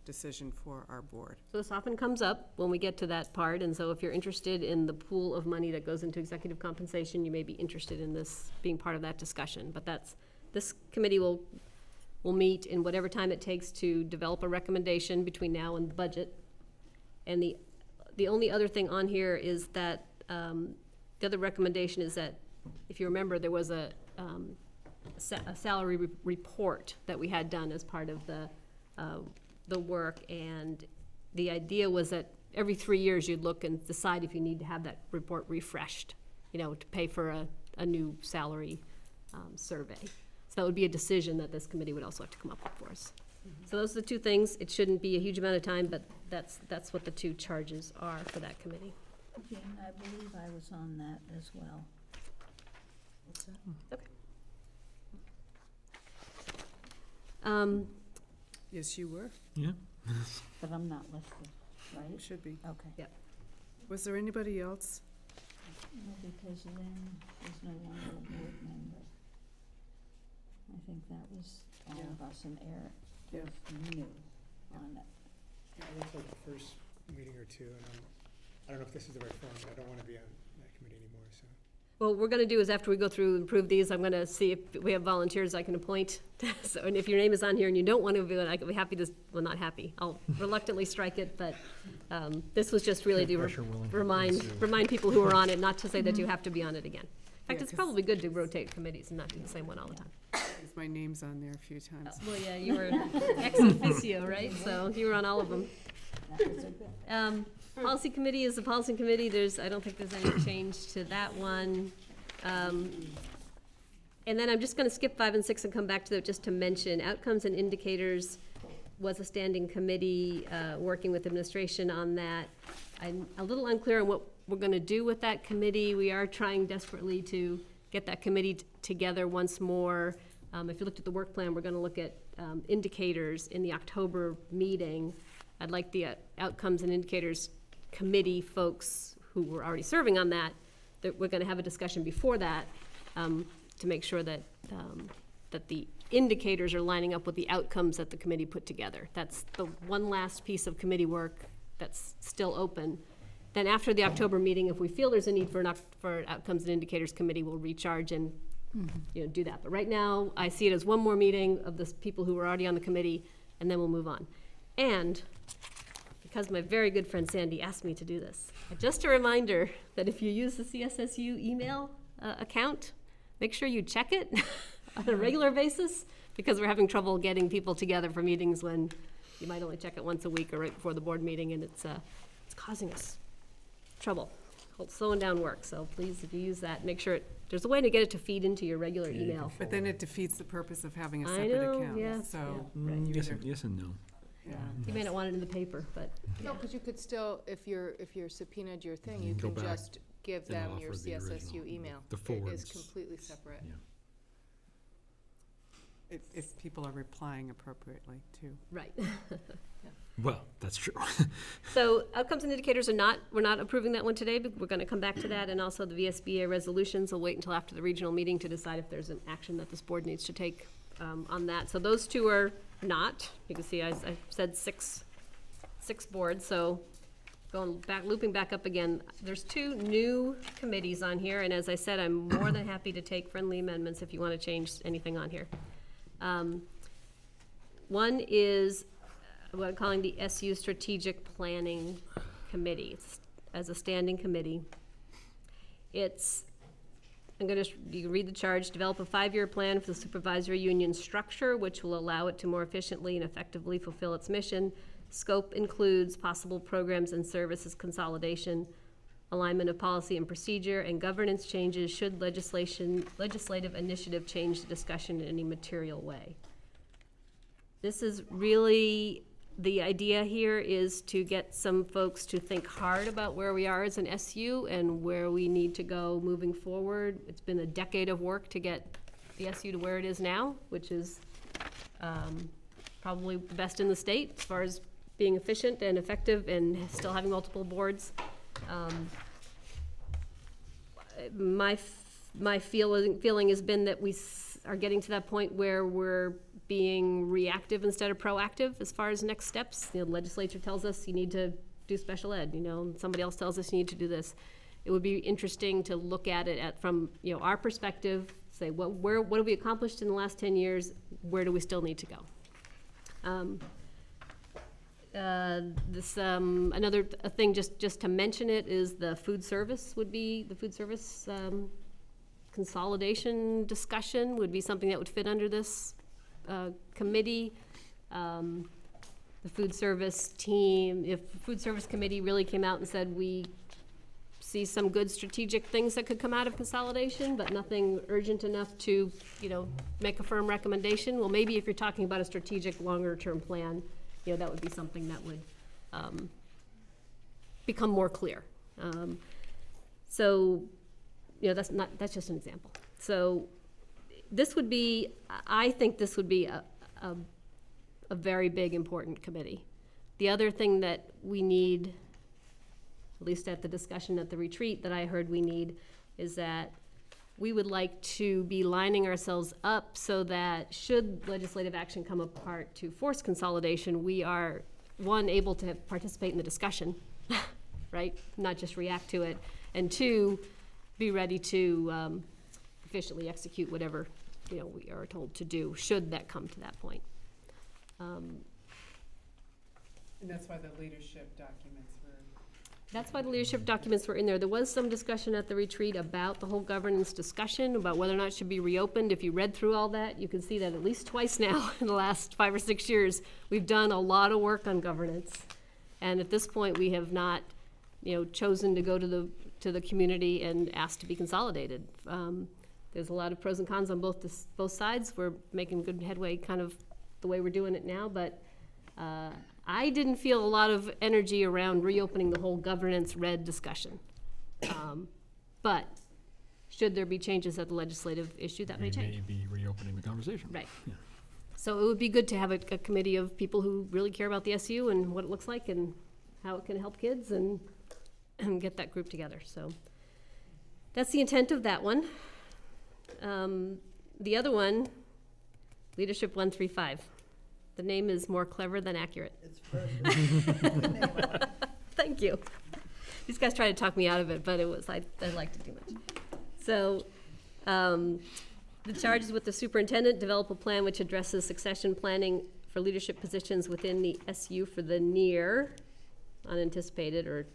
decision for our board. So this often comes up when we get to that part, and so if you're interested in the pool of money that goes into executive compensation, you may be interested in this being part of that discussion. But this committee will meet in whatever time it takes to develop a recommendation between now and the budget. And the only other thing on here is that, the other recommendation is that, if you remember, there was a salary report that we had done as part of the work, and the idea was that every 3 years you'd look and decide if you need to have that report refreshed, to pay for a new salary survey. So that would be a decision that this committee would also have to come up with for us. So those are the two things. It shouldn't be a huge amount of time, but that's what the two charges are for that committee. Jeanne, I believe I was on that as well. What's that? Okay. Yes, you were. Yeah. But I'm not listed, right? You should be. Okay. Yep. Was there anybody else? No, because Lynn is no longer a board member. I think that was all of us, and Eric was new on it. Yeah, it looks like the first meeting or two, and I don't know if this is the right form, but I don't want to be on that committee anymore, so. Well, what we're gonna do is after we go through and approve these, I'm gonna see if we have volunteers I can appoint. So, and if your name is on here and you don't want to be, I could be happy to, well, not happy, I'll reluctantly strike it, but, this was just really to Pressure willing. remind people who are on it, not to say that you have to be on it again. In fact, Yeah, it's 'cause- probably good to rotate committees and not do the same one all the time. Because my name's on there a few times. Well, yeah, you were ex officio, right? So you were on all of them. That was a good. Policy committee is the policy committee. I don't think there's any change to that one. And then I'm just gonna skip 5 and 6 and come back to that just to mention, outcomes and indicators was a standing committee, working with administration on that. I'm a little unclear on what we're gonna do with that committee. We are trying desperately to get that committee together once more. If you looked at the work plan, we're gonna look at, indicators in the October meeting. I'd like the outcomes and indicators committee folks who were already serving on that we're gonna have a discussion before that, to make sure that, that the indicators are lining up with the outcomes that the committee put together. That's the one last piece of committee work that's still open. Then after the October meeting, if we feel there's a need for for outcomes and indicators committee, we'll recharge and, do that. But right now, I see it as one more meeting of the people who were already on the committee, and then we'll move on. And because my very good friend Sandy asked me to do this, just a reminder that if you use the CSSU email account, make sure you check it on a regular basis, because we're having trouble getting people together for meetings when you might only check it once a week or right before the board meeting, and it's causing us trouble, slowing down work. So please, if you use that, make sure there's a way to get it to feed into your regular email. But then it defeats the purpose of having a I separate know, account. yeah, So, Yes and no. yeah. You may not want it in the paper, but No, because you could still, if you're subpoenaed your thing, You you can can go back just give and them your offer the CSSU original, email. the It is forwards. completely separate. Yeah. If people are replying appropriately, too. right. Well, that's true. So outcomes and indicators we're not approving that one today, but we're gonna come back to that, and also the VSBA resolutions, we'll wait until after the regional meeting to decide if there's an action that this board needs to take, on that. So those two are not, you can see I said six boards, so looping back up again, there's 2 new committees on here, and as I said, I'm more than happy to take friendly amendments if you wanna change anything on here. One is what I'm calling the SU Strategic Planning Committee, as a standing committee. It's you can read the charge, develop a 5-year plan for the supervisory union structure, which will allow it to more efficiently and effectively fulfill its mission. Scope includes possible programs and services consolidation, alignment of policy and procedure, and governance changes should legislative initiative change the discussion in any material way. This is really, the idea here is to get some folks to think hard about where we are as an SU and where we need to go moving forward. It's been a decade of work to get the SU to where it is now, which is probably the best in the state as far as being efficient and effective and still having multiple boards. My feeling has been that we are getting to that point where we're being reactive instead of proactive as far as next steps. The legislature tells us you need to do special ed, and somebody else tells us you need to do this. It would be interesting to look at it from our perspective, say what have we accomplished in the last 10 years, where do we still need to go? Another thing, just to mention it, is the food service consolidation discussion would be something that would fit under this committee. The food service team, if the food service committee really came out and said we see some good strategic things that could come out of consolidation, but nothing urgent enough to, make a firm recommendation. Well, maybe if you're talking about a strategic longer-term plan, that would be something that would become more clear. That's just an example. So I think this would be a very big, important committee. The other thing that we need, at least at the discussion at the retreat that I heard we need, is that we would like to be lining ourselves up so that should legislative action come apart to force consolidation, we are, one, able to participate in the discussion, right? Not just react to it. And two, be ready to efficiently execute whatever we are told to do, should that come to that point. And that's why the leadership documents were. That's why the leadership documents were in there. There was some discussion at the retreat about the whole governance discussion, about whether or not it should be reopened. If you read through all that, you can see that at least twice now in the last 5 or 6 years, we've done a lot of work on governance. And at this point, we have not, chosen to go to the community and ask to be consolidated. There's a lot of pros and cons on both sides. We're making good headway kind of the way we're doing it now, but I didn't feel a lot of energy around reopening the whole governance red discussion. But should there be changes at the legislative issue, that may change. We may be reopening the conversation. Right. Yeah. So it would be good to have a committee of people who really care about the SU and what it looks like and how it can help kids and get that group together. So that's the intent of that one. The other one, Leadership 135. The name is more clever than accurate. It's perfect. Thank you. These guys tried to talk me out of it, but I liked it too much. So the charge is with the superintendent, develop a plan which addresses succession planning for leadership positions within the SU for the near, unanticipated, or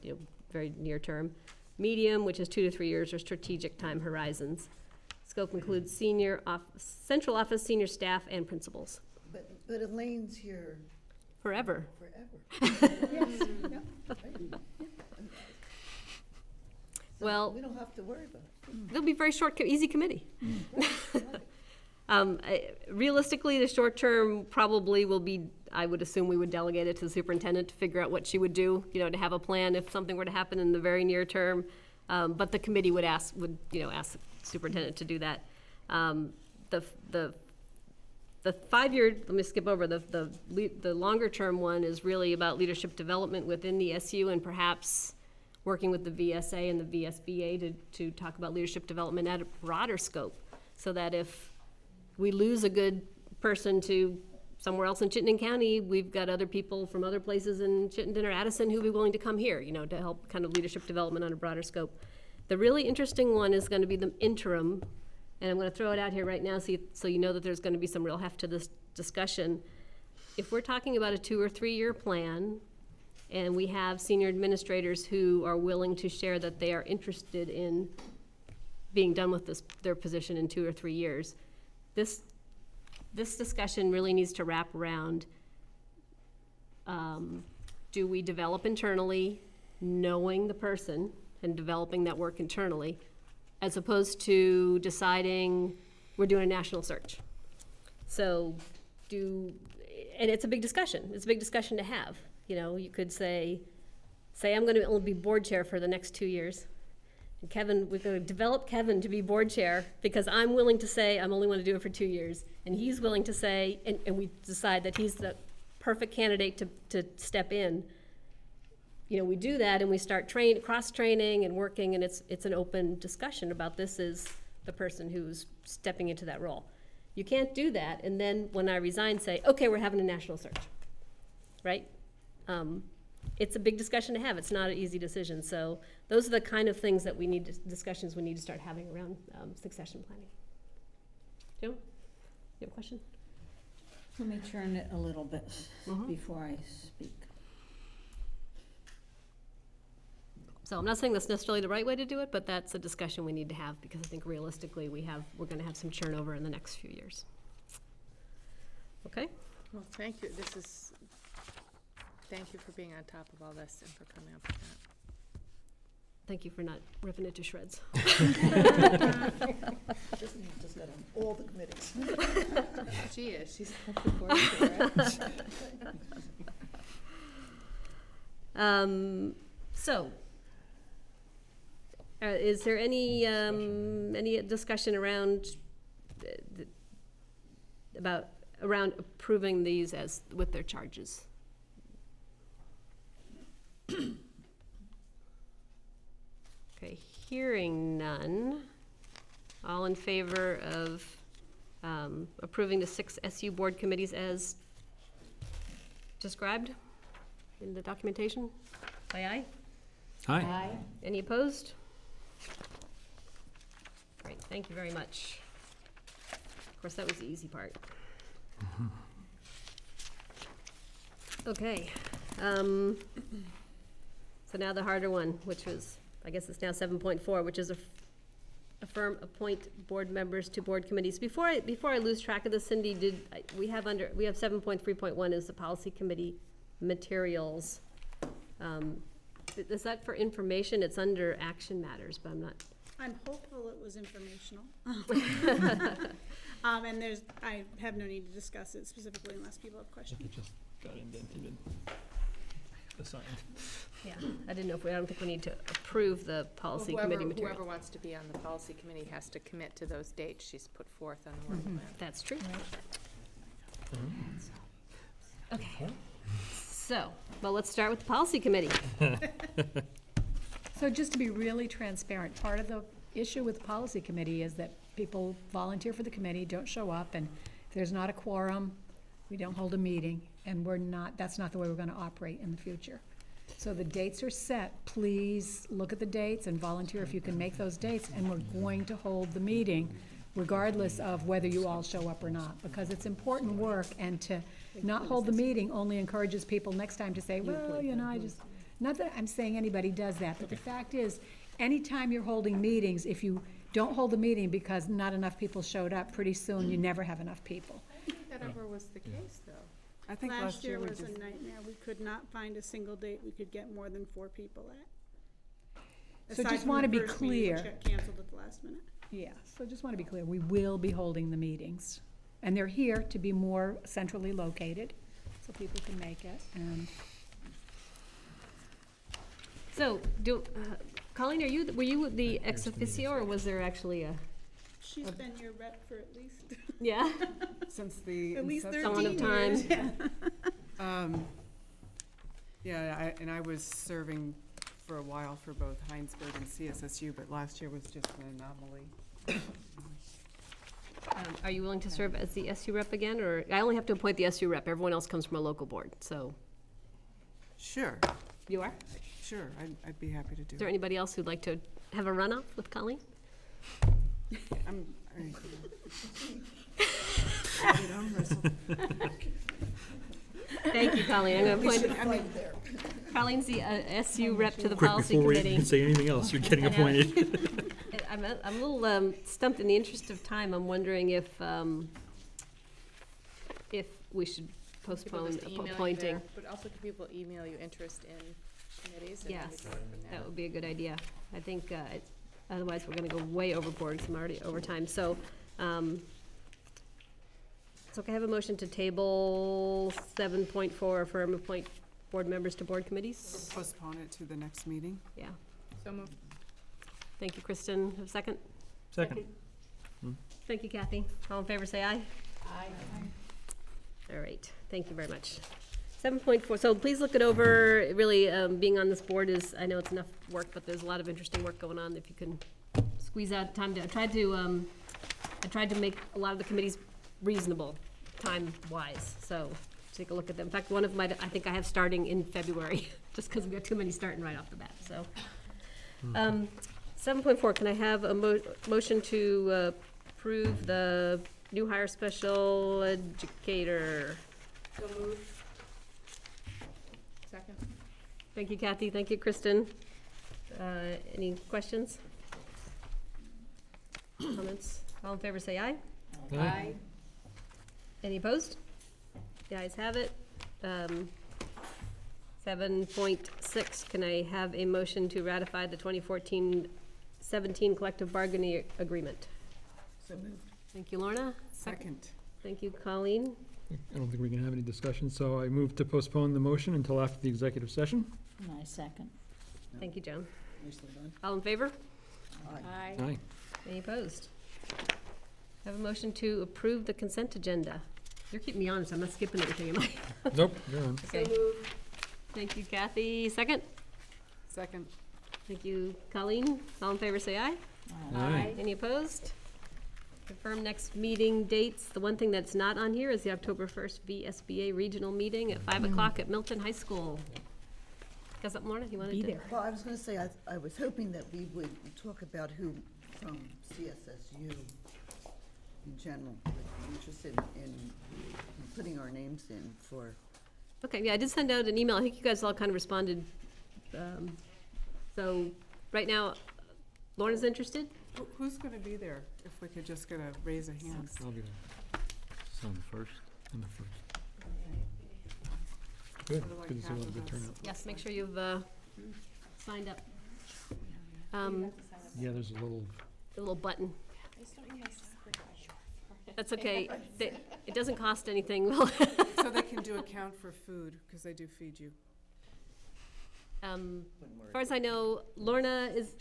very near term, medium, which is 2 to 3 years, or strategic time horizons. Scope includes central office, senior staff, and principals. But Elaine's here Forever. forever. Yes. Yeah. So Well, we don't have to worry about it. It'll be a very short, easy committee. Realistically, the short term probably will be, I would assume we would delegate it to the superintendent to figure out what she would do, to have a plan if something were to happen in the very near term. But the committee would ask the superintendent to do that. The 5-year, let me skip over, the longer term one is really about leadership development within the SU and perhaps working with the VSA and the VSBA to talk about leadership development at a broader scope, so that if we lose a good person to somewhere else in Chittenden County, we've got other people from other places in Chittenden or Addison who'd be willing to come here, to help kind of leadership development on a broader scope. The really interesting one is going to be the interim, and I'm going to throw it out here right now so you know that there's going to be some real heft to this discussion. If we're talking about a 2 or 3 year plan, and we have senior administrators who are willing to share that they are interested in being done with their position in 2 or 3 years. This discussion really needs to wrap around, do we develop internally, knowing the person and developing that work internally, as opposed to deciding we're doing a national search. So and it's a big discussion. It's a big discussion to have. You know, you could say I'm going to only be board chair for the next 2 years. And Kevin, we're going to develop Kevin to be board chair because I'm willing to say I'm only going to do it for 2 years. And he's willing to say, and we decide that he's the perfect candidate to step in. You know, we do that and we start cross-training and working, and it's an open discussion about this is the person who's stepping into that role. You can't do that and then when I resign say, okay, we're having a national search, right? It's a big discussion to have. It's not an easy decision. So those are the kind of things that discussions we need to start having around succession planning. Joe, you have a question? Let me turn it a little bit before I speak. So I'm not saying that's necessarily the right way to do it, but that's a discussion we need to have because I think realistically we're going to have some turnover in the next few years. Okay? Well, thank you. Thank you for being on top of all this and for coming up with that. Thank you for not ripping it to shreds. Just got on all the committees. She is. She's the board chair, right? So, is there any discussion around around approving these as with their charges? Okay, hearing none. All in favor of approving the 6 SU board committees as described in the documentation? Say aye. Hi. Aye. Any opposed? Great, thank you very much. Of course, that was the easy part. Okay. So now the harder one, which was, I guess it's now 7.4, which is affirm appoint board members to board committees. Before I lose track of this, Cindy, we have 7.3.1 is the policy committee materials. Is that for information? It's under action matters, but I'm not. I'm hopeful it was informational. And I have no need to discuss it specifically unless people have questions. It just got indented and assigned. Yeah, I didn't know I don't think we need to approve the policy committee material. Whoever wants to be on the policy committee has to commit to those dates she's put forth on the work plan. That's true. Okay. So, well, let's start with the policy committee. So just to be really transparent, part of the issue with the policy committee is that people volunteer for the committee, don't show up, and if there's not a quorum, we don't hold a meeting, and that's not the way we're gonna operate in the future. So the dates are set. Please look at the dates and volunteer if you can make those dates, and we're going to hold the meeting regardless of whether you all show up or not, because it's important work, and to not hold the meeting only encourages people next time to say, well, you know, not that I'm saying anybody does that, but the fact is, anytime you're holding meetings, if you don't hold the meeting because not enough people showed up, pretty soon you never have enough people. I think that ever was the case, though. I think Last year we was just, a nightmare. We could not find a single date we could get more than 4 people at. So Aside just from want to the be first meeting, clear. which got canceled at the last minute. Yeah, so just want to be clear, we will be holding the meetings. And they're here to be more centrally located, so people can make it. And So, Colleen, were you the ex officio, or was there actually a? She's been your rep for at least, Yeah. since the at least inception. 13 Dawn of years. time. Yeah, I was serving for a while for both Heinsberg and CSSU, but last year was just an anomaly. Are you willing to serve as the SU rep again, or I only have to appoint the SU rep? Everyone else comes from a local board, so. Sure, You are? sure, I'd be happy to do Is there it. anybody else who'd like to have a runoff with Colleen? Thank you, Colleen. I'm going to appoint. Colleen's the SU rep to the policy Quick, before we committee. can say anything else, you're getting appointed. I'm a little stumped. In the interest of time, I'm wondering if we should People postpone just email you appointing. their- But also can people email you interest in committees? and Yes, we can go from there? that would be a good idea. I think, otherwise we're gonna go way overboard, because I'm already over time. So, so can I have a motion to table 7.4, affirm appoint board members to board committees? Postpone it to the next meeting. Yeah. So moved. Thank you, Kristen. Have a second? Second. Thank you, Kathy. All in favor, say aye. Aye. All right, thank you very much. 7.4, so please look it over. Really, being on this board is, I know it's enough work, but there's a lot of interesting work going on. If you can squeeze out time to, I tried to make a lot of the committees reasonable, time-wise, so take a look at them. In fact, one of them, I think I have starting in February, just because we've got too many starting right off the bat, so. 7.4, can I have a motion to approve the new hire special educator? So moved. Second. Thank you, Kathy. Thank you, Kristen. Any questions? Comments? All in favor, say aye. Aye. Any opposed? The ayes have it. 7.6, can I have a motion to ratify the 2014-17 collective bargaining agreement? So moved. Thank you, Lorna. Second. Thank you, Colleen. I don't think we can have any discussion, so I move to postpone the motion until after the executive session. My second. Thank you, Joan. You're still done? All in favor? Aye. Aye. Any opposed? Have a motion to approve the consent agenda. You're keeping me honest, I'm not skipping anything, am I? Nope, you're on. Okay. Thank you, Kathy. Second? Second. Thank you, Colleen. All in favor, say aye. Aye. Any opposed? Confirm next meeting dates. The one thing that's not on here is the October 1st VSBA regional meeting at 5 o'clock at Milton High School. Got something, Lorna, you wanted to? Be there. Well, I was gonna say, I was hoping that we would talk about who from CSSU in general would be interested in putting our names in for. Okay, yeah, I did send out an email. I think you guys all kind of responded. So, right now, Lorna's interested? Who's gonna be there? If we could just get a raise of hands. I'll be there. So the first. On the first. Good, Sort of like good to see a half little of good us. turnout. Yes, make sure you've signed up. Yeah, there's a little, The little button. I just don't know my software. That's okay. It doesn't cost anything. Well, So they can do account for food, because they do feed you. as far as I know, Lorna is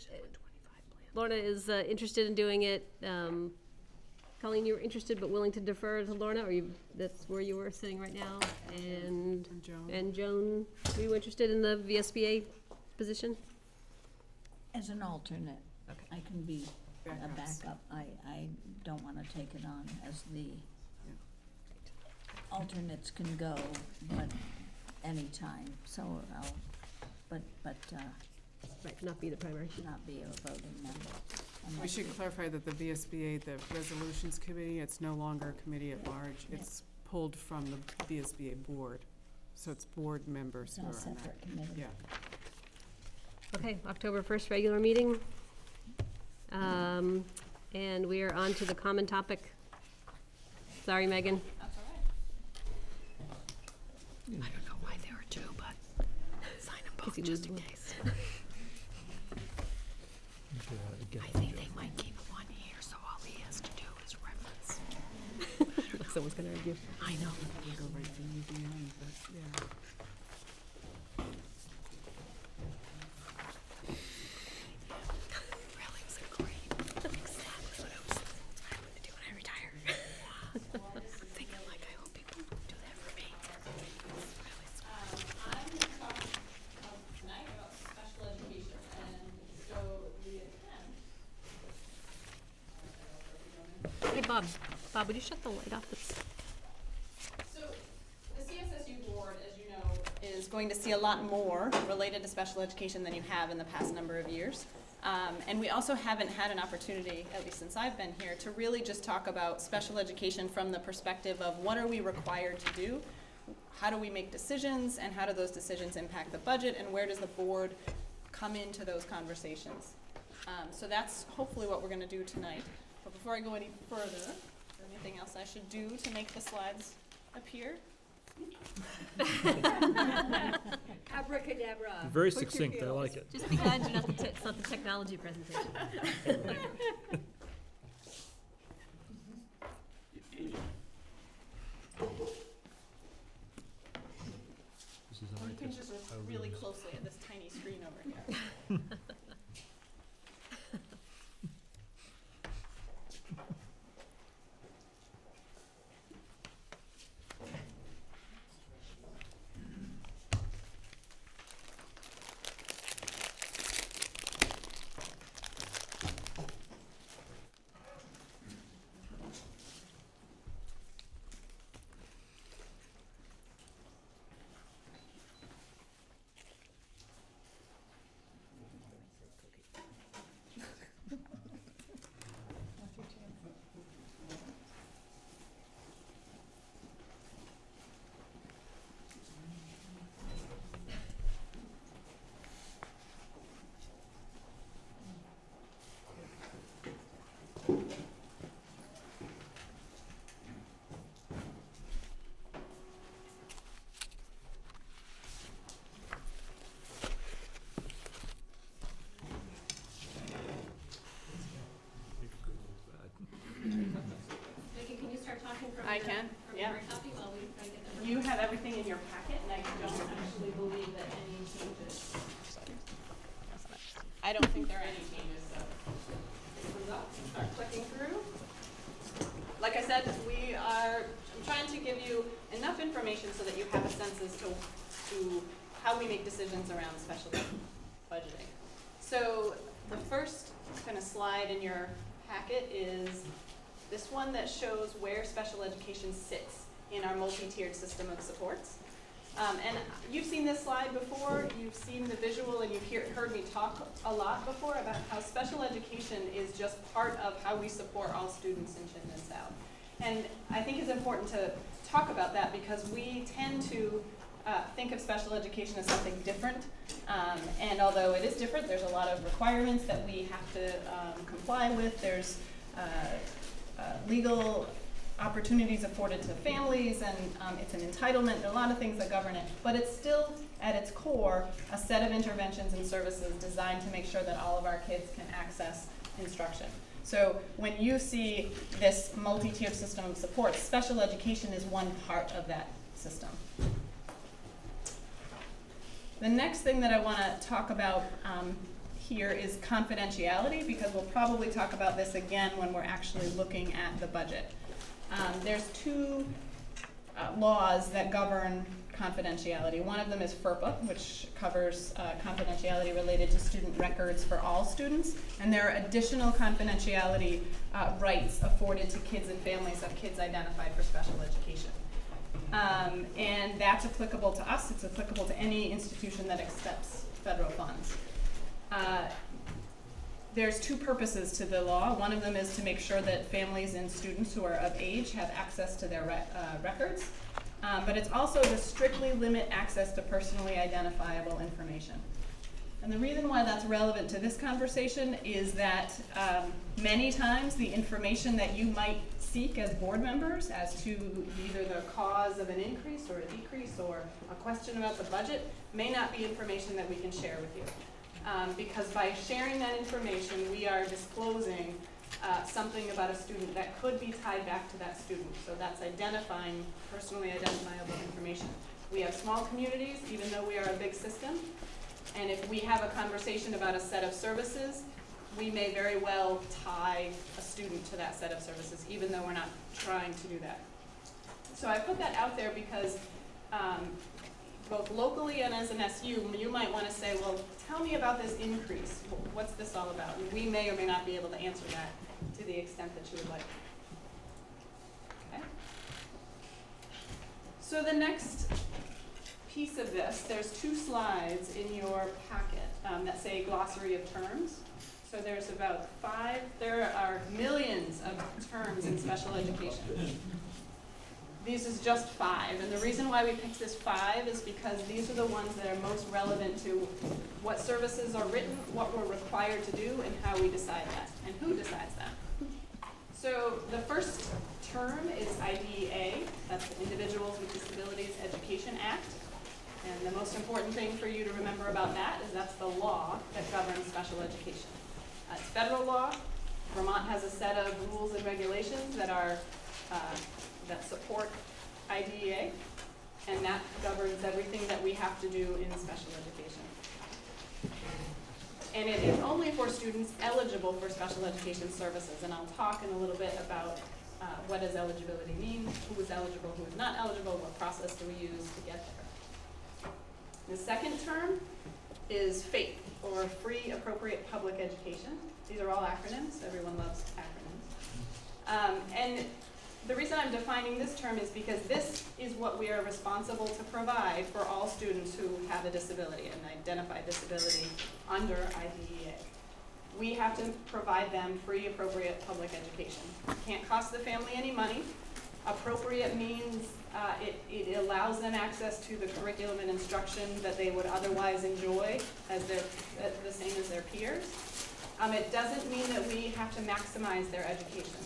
interested in doing it. Colleen, you were interested but willing to defer to Lorna, or that's where you were sitting right now? And Joan. And Joan, were you interested in the VSBA position? As an alternate, Okay. I can be a Backups. backup. I don't wanna take it on as the, alternates can go, but anytime, so I'll, but Right, not be the primary. not be a voting member. We unless should clarify that the VSBA, the Resolutions Committee, it's no longer a committee at large. It's pulled from the VSBA board. So it's board members It's who not are a on that. separate committee. Yeah. Okay, October 1st, regular meeting. And we are on to the common topic. Sorry, Megan. That's all right. I don't know why there are two, but sign them both you just lose in one. case. get I think they might keep one here, so all he has to do is reference. Like someone's gonna argue. I know. Go right to UVM, but, yeah. Really was great. Exactly what I was going to do when I retire. Thinking like, I hope people do that for me. I'm going to talk tonight about special education, and so the intent. Hey, Bob. Bob, would you shut the light off? So the CSSU board, as you know, is going to see a lot more related to special education than you have in the past number of years. And we also haven't had an opportunity, at least since I've been here, to really just talk about special education from the perspective of what are we required to do, how do we make decisions, and how do those decisions impact the budget, and where does the board come into those conversations. So that's hopefully what we're gonna do tonight. But before I go any further, is there anything else I should do to make the slides appear? Abracadabra. Very succinct, I like it. Just be glad you're not it's not the technology presentation. This is You can just look really closely at this tiny screen over here. Megan, can you start talking from I your, can, from yeah. your copy while we try to get that? You have everything in your packet, and I don't actually believe that any changes. I don't think there are any changes, so. It comes up, start clicking through. Like I said, I'm trying to give you enough information so that you have a sense as to how we make decisions around special ed budgeting. So the first kind of slide in your packet is this one that shows where special education sits in our multi-tiered system of supports. And you've seen this slide before, you've seen the visual, and you've heard me talk a lot before about how special education is just part of how we support all students in Chittenden South. And I think it's important to talk about that because we tend to think of special education as something different. And although it is different, there's a lot of requirements that we have to comply with. There's legal opportunities afforded to families, and it's an entitlement, and a lot of things that govern it. But it's still, at its core, a set of interventions and services designed to make sure that all of our kids can access instruction. So when you see this multi-tiered system of support, special education is one part of that system. The next thing that I want to talk about here is confidentiality, because we'll probably talk about this again when we're actually looking at the budget. There's two laws that govern confidentiality. One of them is FERPA, which covers confidentiality related to student records for all students, and there are additional confidentiality rights afforded to kids and families of kids identified for special education. And that's applicable to us. It's applicable to any institution that accepts federal funds. There's two purposes to the law. One of them is to make sure that families and students who are of age have access to their records. But it's also to strictly limit access to personally identifiable information. And the reason why that's relevant to this conversation is that many times the information that you might seek as board members as to either the cause of an increase or a decrease or a question about the budget may not be information that we can share with you. Because by sharing that information, we are disclosing something about a student that could be tied back to that student. So that's identifying personally identifiable information. We have small communities, even though we are a big system. And if we have a conversation about a set of services, we may very well tie a student to that set of services, even though we're not trying to do that. So I put that out there because both locally and as an SU, you might want to say, well, tell me about this increase. What's this all about? And we may or may not be able to answer that to the extent that you would like. Okay. So the next piece of this, there's two slides in your packet that say glossary of terms. So there's about there are millions of terms in special education. These is just 5, and the reason why we picked this 5 is because these are the ones that are most relevant to what services are written, what we're required to do, and how we decide that, and who decides that. So the first term is IDEA, that's the Individuals with Disabilities Education Act. And the most important thing for you to remember about that is that's the law that governs special education. It's federal law. Vermont has a set of rules and regulations that are that support IDEA, and that governs everything that we have to do in special education. And it is only for students eligible for special education services, and I'll talk in a little bit about what does eligibility mean, who is eligible, who is not eligible, what process do we use to get there. The second term is FAPE, or Free Appropriate Public Education. These are all acronyms. Everyone loves acronyms. And the reason I'm defining this term is because this is what we are responsible to provide for all students who have a disability, an identified disability under IDEA. We have to provide them free, appropriate public education. It can't cost the family any money. Appropriate means it allows them access to the curriculum and instruction that they would otherwise enjoy as the same as their peers. It doesn't mean that we have to maximize their education.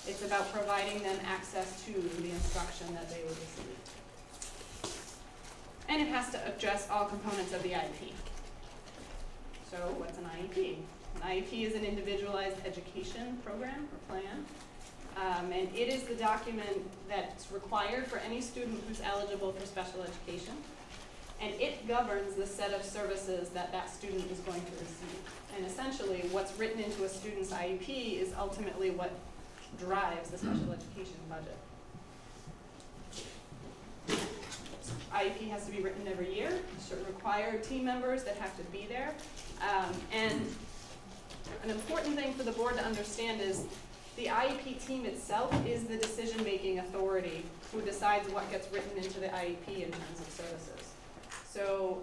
It's about providing them access to the instruction that they would receive. And it has to address all components of the IEP. So what's an IEP? An IEP is an individualized education program or plan. And it is the document that's required for any student who's eligible for special education. And it governs the set of services that that student is going to receive. And essentially, what's written into a student's IEP is ultimately what drives the special education budget. IEP has to be written every year. Certain required team members that have to be there. And an important thing for the board to understand is the IEP team itself is the decision-making authority who decides what gets written into the IEP in terms of services. So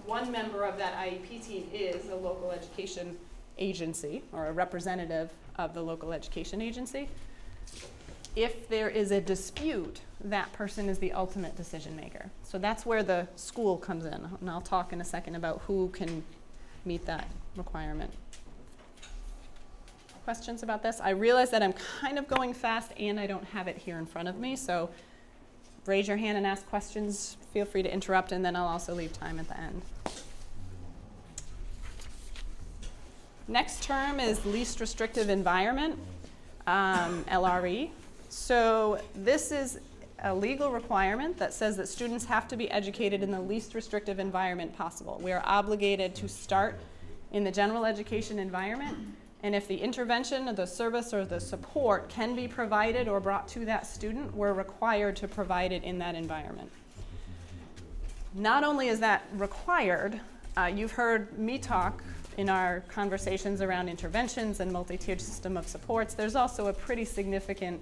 one member of that IEP team is a local education agency or a representative of the local education agency. If there is a dispute, that person is the ultimate decision maker. So that's where the school comes in, and I'll talk in a second about who can meet that requirement. Questions about this? I realize that I'm kind of going fast and I don't have it here in front of me, so raise your hand and ask questions. Feel free to interrupt, and then I'll also leave time at the end. Next term is least restrictive environment, LRE. So this is a legal requirement that says that students have to be educated in the least restrictive environment possible. We are obligated to start in the general education environment, and if the intervention or the service or the support can be provided or brought to that student, we're required to provide it in that environment. Not only is that required, you've heard me talk in our conversations around interventions and multi-tiered system of supports. There's also a pretty significant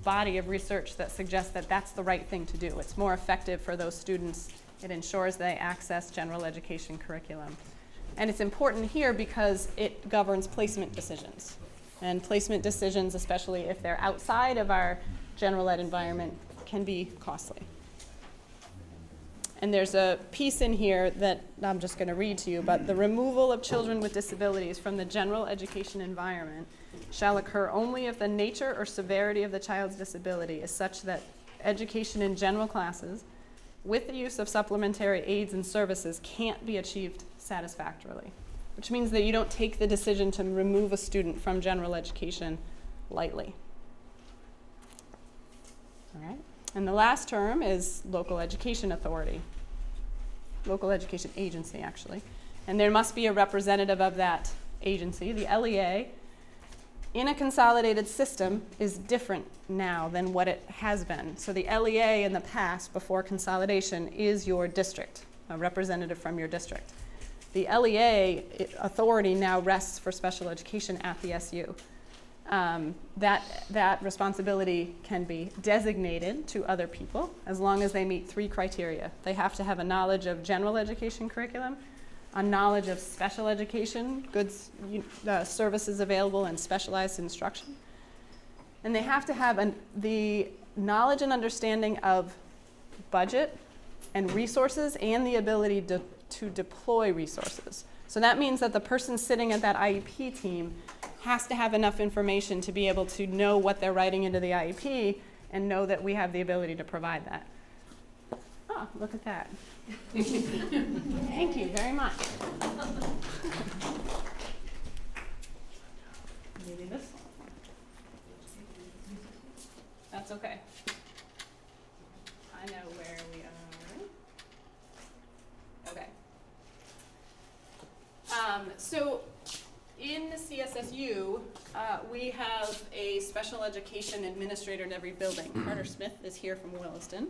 body of research that suggests that that's the right thing to do. It's more effective for those students. It ensures they access general education curriculum. And it's important here because it governs placement decisions. And placement decisions, especially if they're outside of our general ed environment, can be costly. And there's a piece in here that I'm just going to read to you, but the removal of children with disabilities from the general education environment shall occur only if the nature or severity of the child's disability is such that education in general classes with the use of supplementary aids and services can't be achieved satisfactorily, which means that you don't take the decision to remove a student from general education lightly. All right. And the last term is local education authority, local education agency, actually. And there must be a representative of that agency. The LEA, in a consolidated system, is different now than what it has been. So the LEA in the past, before consolidation, is your district, a representative from your district. The LEA authority now rests for special education at the SU. That responsibility can be designated to other people as long as they meet 3 criteria. They have to have a knowledge of general education curriculum, a knowledge of special education, goods, services available and specialized instruction. And they have to have the knowledge and understanding of budget and resources and the ability to deploy resources. So that means that the person sitting at that IEP team has to have enough information to be able to know what they're writing into the IEP and know that we have the ability to provide that. Oh, look at that. Thank you very much. Maybe this one. That's okay. I know where we are. Okay. So in the CSSU, we have a special education administrator in every building. Carter Smith is here from Williston.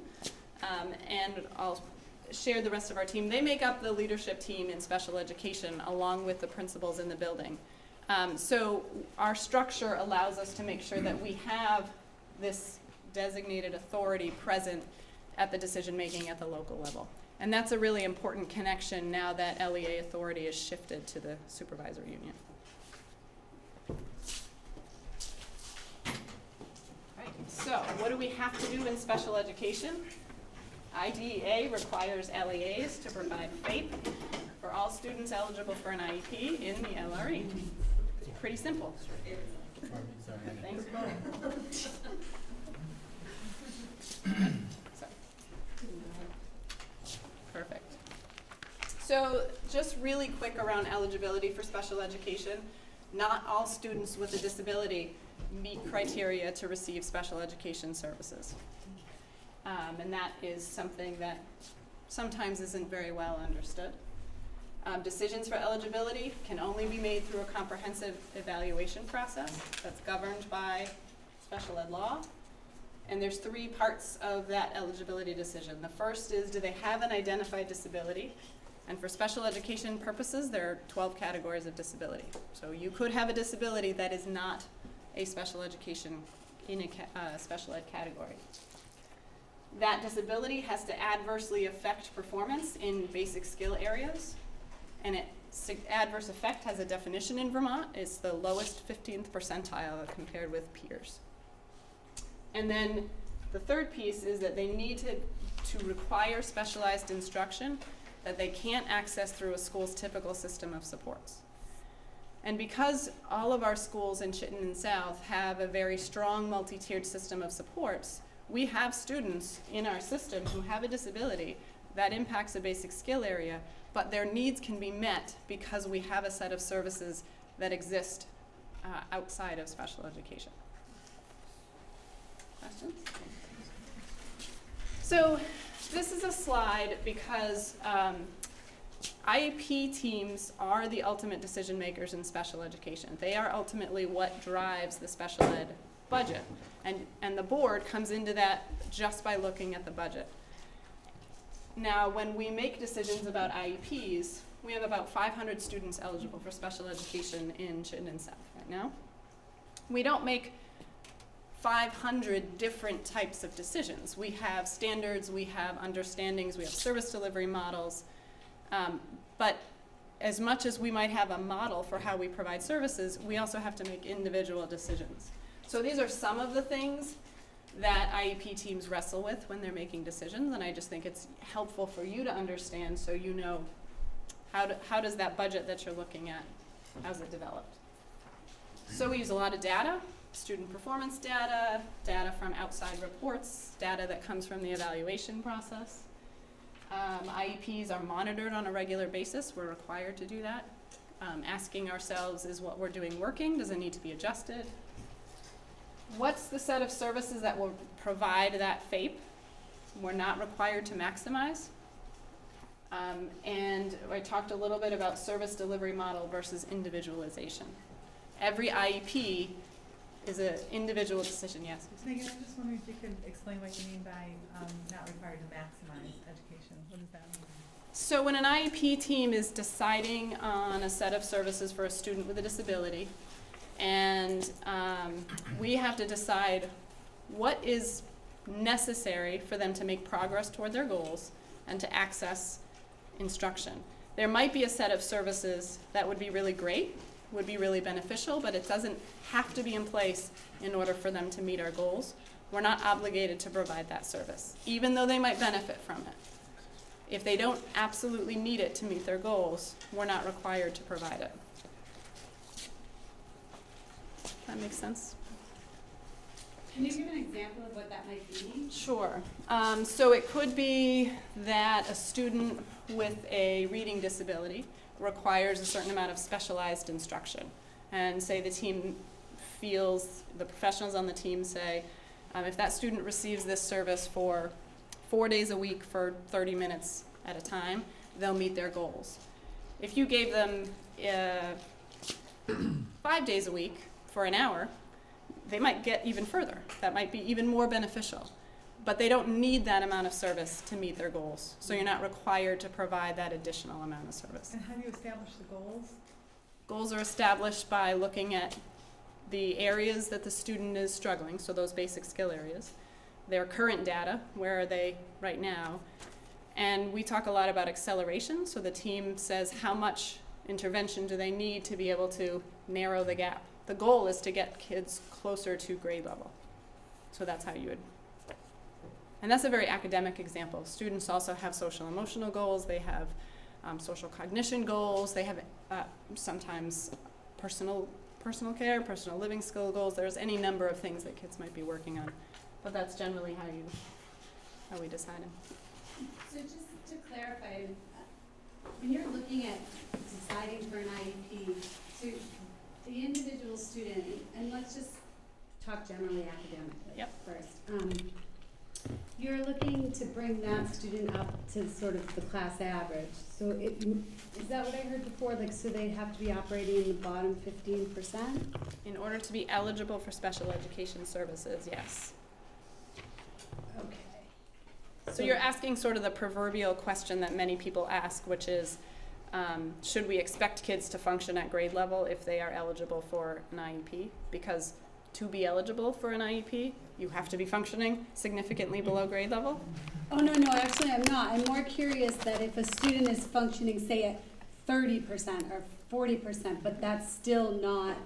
And I'll share the rest of our team. They make up the leadership team in special education along with the principals in the building. So our structure allows us to make sure that we have this designated authority present at the decision making at the local level. And that's a really important connection now that LEA authority is shifted to the supervisory union. Right. So what do we have to do in special education? IDEA requires LEAs to provide FAPE for all students eligible for an IEP in the LRE. Pretty simple. Thanks, Perfect. So just really quick around eligibility for special education. Not all students with a disability meet criteria to receive special education services. And that is something that sometimes isn't very well understood. Decisions for eligibility can only be made through a comprehensive evaluation process that's governed by special ed law. And there's 3 parts of that eligibility decision. The first is, do they have an identified disability? And for special education purposes, there are 12 categories of disability. So you could have a disability that is not a special education in a special ed category. That disability has to adversely affect performance in basic skill areas. And adverse effect has a definition in Vermont. It's the lowest 15th percentile compared with peers. And then the third piece is that they need to require specialized instruction that they can't access through a school's typical system of supports. And because all of our schools in Chittenden South have a very strong multi-tiered system of supports, we have students in our system who have a disability that impacts a basic skill area, but their needs can be met because we have a set of services that exist outside of special education. Questions? So this is a slide because IEP teams are the ultimate decision makers in special education. They are ultimately what drives the special ed budget. And the board comes into that just by looking at the budget. Now, when we make decisions about IEPs, we have about 500 students eligible for special education in Chittenden South right now. We don't make 500 different types of decisions. We have standards, we have understandings, we have service delivery models, but as much as we might have a model for how we provide services, we also have to make individual decisions. So these are some of the things that IEP teams wrestle with when they're making decisions, and I just think it's helpful for you to understand so you know how does that budget that you're looking at, how's it developed. So we use a lot of data, student performance data, data from outside reports, data that comes from the evaluation process. IEPs are monitored on a regular basis. We're required to do that. Asking ourselves, is what we're doing working? Does it need to be adjusted? What's the set of services that will provide that FAPE? We're not required to maximize. And I talked a little bit about service delivery model versus individualization. Every IEP is an individual decision, yes? Megan, I'm just wondering if you could explain what you mean by not required to maximize education. What does that mean? So when an IEP team is deciding on a set of services for a student with a disability, and we have to decide what is necessary for them to make progress toward their goals and to access instruction. There might be a set of services that would be really great, would be really beneficial, but it doesn't have to be in place in order for them to meet our goals. We're not obligated to provide that service, even though they might benefit from it. If they don't absolutely need it to meet their goals, we're not required to provide it. That makes sense? Can you give an example of what that might be? Sure. So it could be that a student with a reading disability requires a certain amount of specialized instruction. And say the team feels, the professionals on the team say, if that student receives this service for 4 days a week for 30 minutes at a time, they'll meet their goals. If you gave them 5 days a week for an hour, they might get even further. That might be even more beneficial. But they don't need that amount of service to meet their goals. So you're not required to provide that additional amount of service. And how do you establish the goals? Goals are established by looking at the areas that the student is struggling, so those basic skill areas, their current data, where are they right now, and we talk a lot about acceleration, so the team says how much intervention do they need to be able to narrow the gap. The goal is to get kids closer to grade level, so that's how you would, and that's a very academic example. Students also have social emotional goals, they have social cognition goals, they have sometimes personal care, personal living skill goals. There's any number of things that kids might be working on, but that's generally how we decide them. So just to clarify, when you're looking at deciding for an IEP, so the individual student, and let's just talk generally academically first. You're looking to bring that student up to sort of the class average. So is that what I heard before? Like, so they'd have to be operating in the bottom 15%? In order to be eligible for special education services, yes. Okay. So you're asking sort of the proverbial question that many people ask, which is, should we expect kids to function at grade level if they are eligible for an IEP? Because to be eligible for an IEP, you have to be functioning significantly below grade level? Oh, no, actually I'm not. I'm more curious that if a student is functioning, say, at 30% or 40%, but that's still not,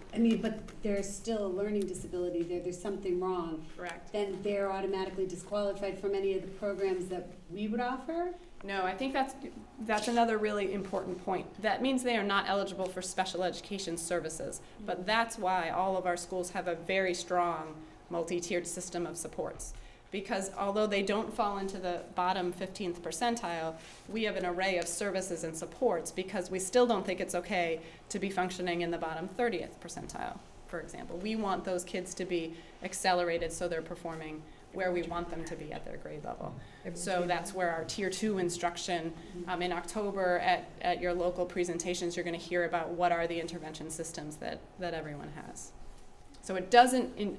but there's still a learning disability there, there's something wrong. Correct. Then they're automatically disqualified from any of the programs that we would offer? No, I think that's another really important point. That means they are not eligible for special education services, but that's why all of our schools have a very strong multi-tiered system of supports. Because although they don't fall into the bottom 15th percentile, we have an array of services and supports because we still don't think it's okay to be functioning in the bottom 30th percentile, for example. We want those kids to be accelerated so they're performing where we want them to be at their grade level. So that's where our Tier 2 instruction, in October at your local presentations, you're going to hear about what are the intervention systems that everyone has. So it doesn't,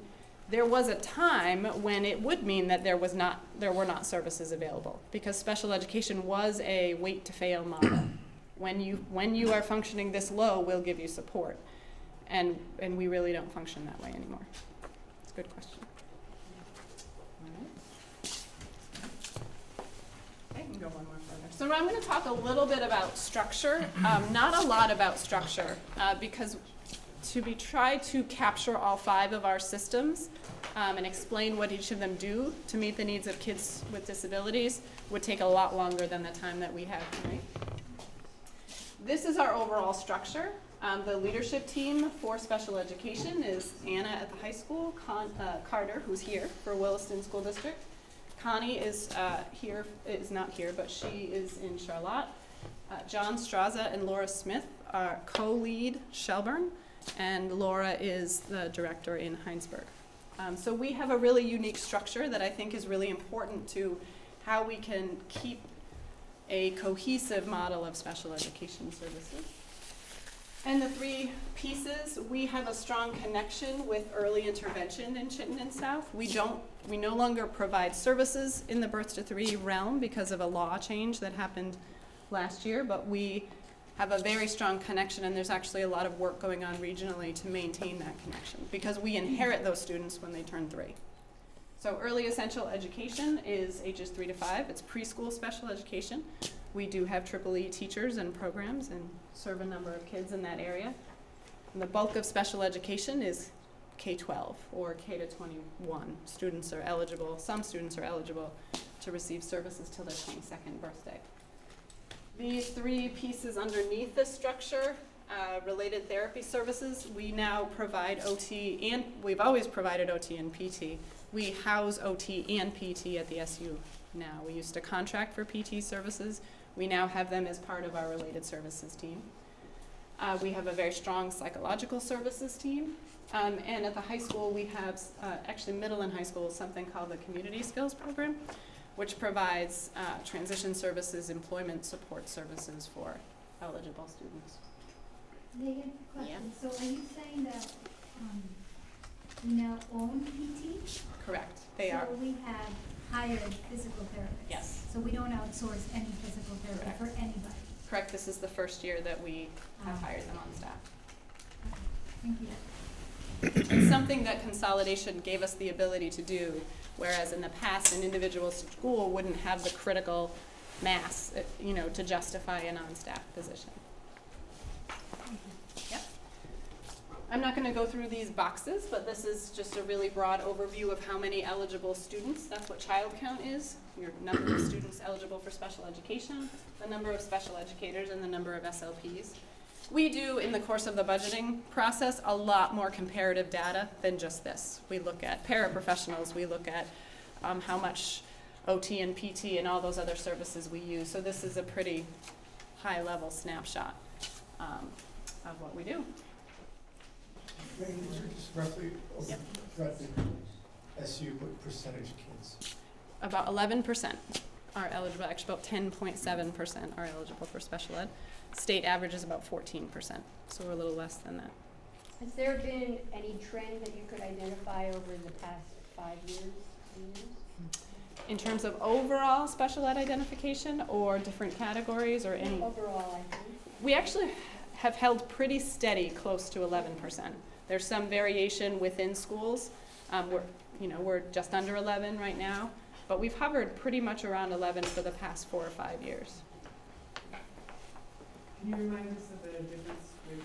there was a time when it would mean that there were not services available because special education was a wait to fail model. When you are functioning this low, we'll give you support. And we really don't function that way anymore. It's a good question. Go one more further. So I'm going to talk a little bit about structure, not a lot about structure, because we try to capture all 5 of our systems and explain what each of them do to meet the needs of kids with disabilities would take a lot longer than the time that we have tonight. This is our overall structure. The leadership team for special education is Anna at the high school, Carter, who's here for Williston School District. Connie is not here, but she is in Charlotte. John Straza and Laura Smith are co-lead Shelburne, and Laura is the director in Heinsberg. So we have a really unique structure that I think is really important to how we can keep a cohesive model of special education services. And the 3 pieces, we have a strong connection with early intervention in Chittenden South. We no longer provide services in the birth to 3 realm because of a law change that happened last year, but we have a very strong connection, and there's actually a lot of work going on regionally to maintain that connection because we inherit those students when they turn 3. So early essential education is ages 3 to 5. It's preschool special education. We do have EEE teachers and programs and serve a number of kids in that area. And the bulk of special education is K-12 or K-21 students are eligible, some students are eligible to receive services till their 22nd birthday. These three pieces underneath this structure, related therapy services, we now provide OT, and we've always provided OT and PT. We house OT and PT at the SU now. We used to contract for PT services. We now have them as part of our related services team. We have a very strong psychological services team. And at the high school, we have, actually middle and high school, something called the Community Skills Program, which provides transition services, employment support services for eligible students. Megan, question. So are you saying that we now own PT? Correct, they are. So we have hired physical therapists? Yes. So we don't outsource any physical therapy Correct. for anybody? Correct, this is the first year that we have hired them on staff. Thank you. It's something that consolidation gave us the ability to do, whereas in the past, an individual school wouldn't have the critical mass, to justify an on-staff position. Yep. I'm not going to go through these boxes, but this is just a really broad overview of how many eligible students. That's what child count is, your number of students eligible for special education, the number of special educators, and the number of SLPs. We do, in the course of the budgeting process, a lot more comparative data than just this. We look at paraprofessionals, we look at how much OT and PT and all those other services we use. So this is a pretty high-level snapshot of what we do. Megan, could you just roughly, Yep. throughout the SU, what percentage of kids? About 11% are eligible, actually about 10.7% are eligible for special ed. State average is about 14%, so we're a little less than that. Has there been any trend that you could identify over the past 5 years, 10 years? In terms of overall special ed identification or different categories or any? Overall, I think. We actually have held pretty steady, close to 11%. There's some variation within schools. We're just under 11 right now, but we've hovered pretty much around 11 for the past 4 or 5 years. Can you remind us of the difference with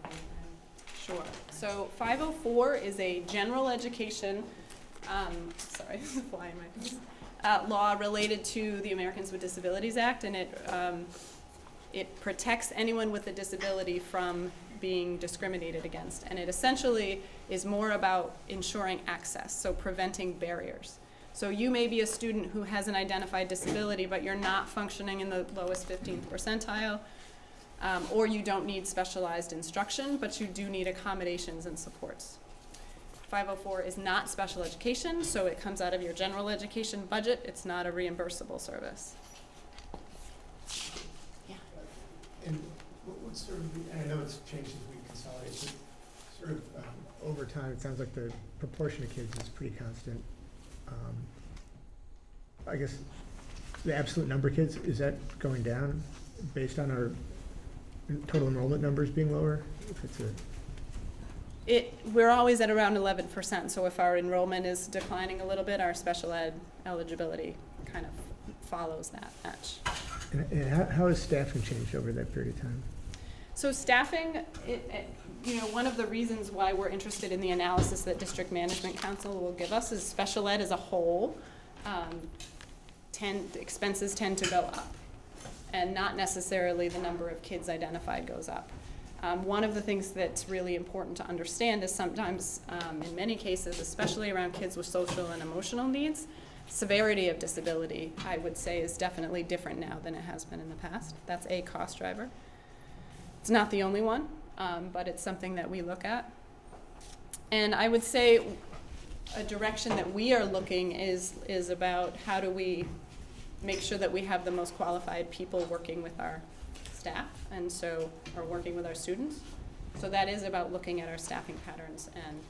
504? Sure. So 504 is a general education, sorry, this is flying in my face, law related to the Americans with Disabilities Act, and it protects anyone with a disability from being discriminated against. And it essentially is more about ensuring access, so preventing barriers. So you may be a student who has an identified disability, but you're not functioning in the lowest 15th percentile, or you don't need specialized instruction, but you do need accommodations and supports. 504 is not special education, so it comes out of your general education budget. It's not a reimbursable service. Yeah. And what's sort of, and I know it's changed as we consolidate, but sort of over time, it sounds like the proportion of kids is pretty constant. I guess the absolute number of kids, is that going down based on our total enrollment numbers being lower? If it's we're always at around 11%, so if our enrollment is declining a little bit, our special ed eligibility kind of follows that match. And how has staffing changed over that period of time? So staffing, one of the reasons why we're interested in the analysis that District Management Council will give us is special ed as a whole, expenses tend to go up, and not necessarily the number of kids identified goes up. One of the things that's really important to understand is sometimes, in many cases, especially around kids with social and emotional needs, severity of disability, I would say, is definitely different now than it has been in the past. That's a cost driver. It's not the only one, but it's something that we look at. And I would say a direction that we are looking is about how do we make sure that we have the most qualified people working with our staff, and so, or working with our students. So that is about looking at our staffing patterns and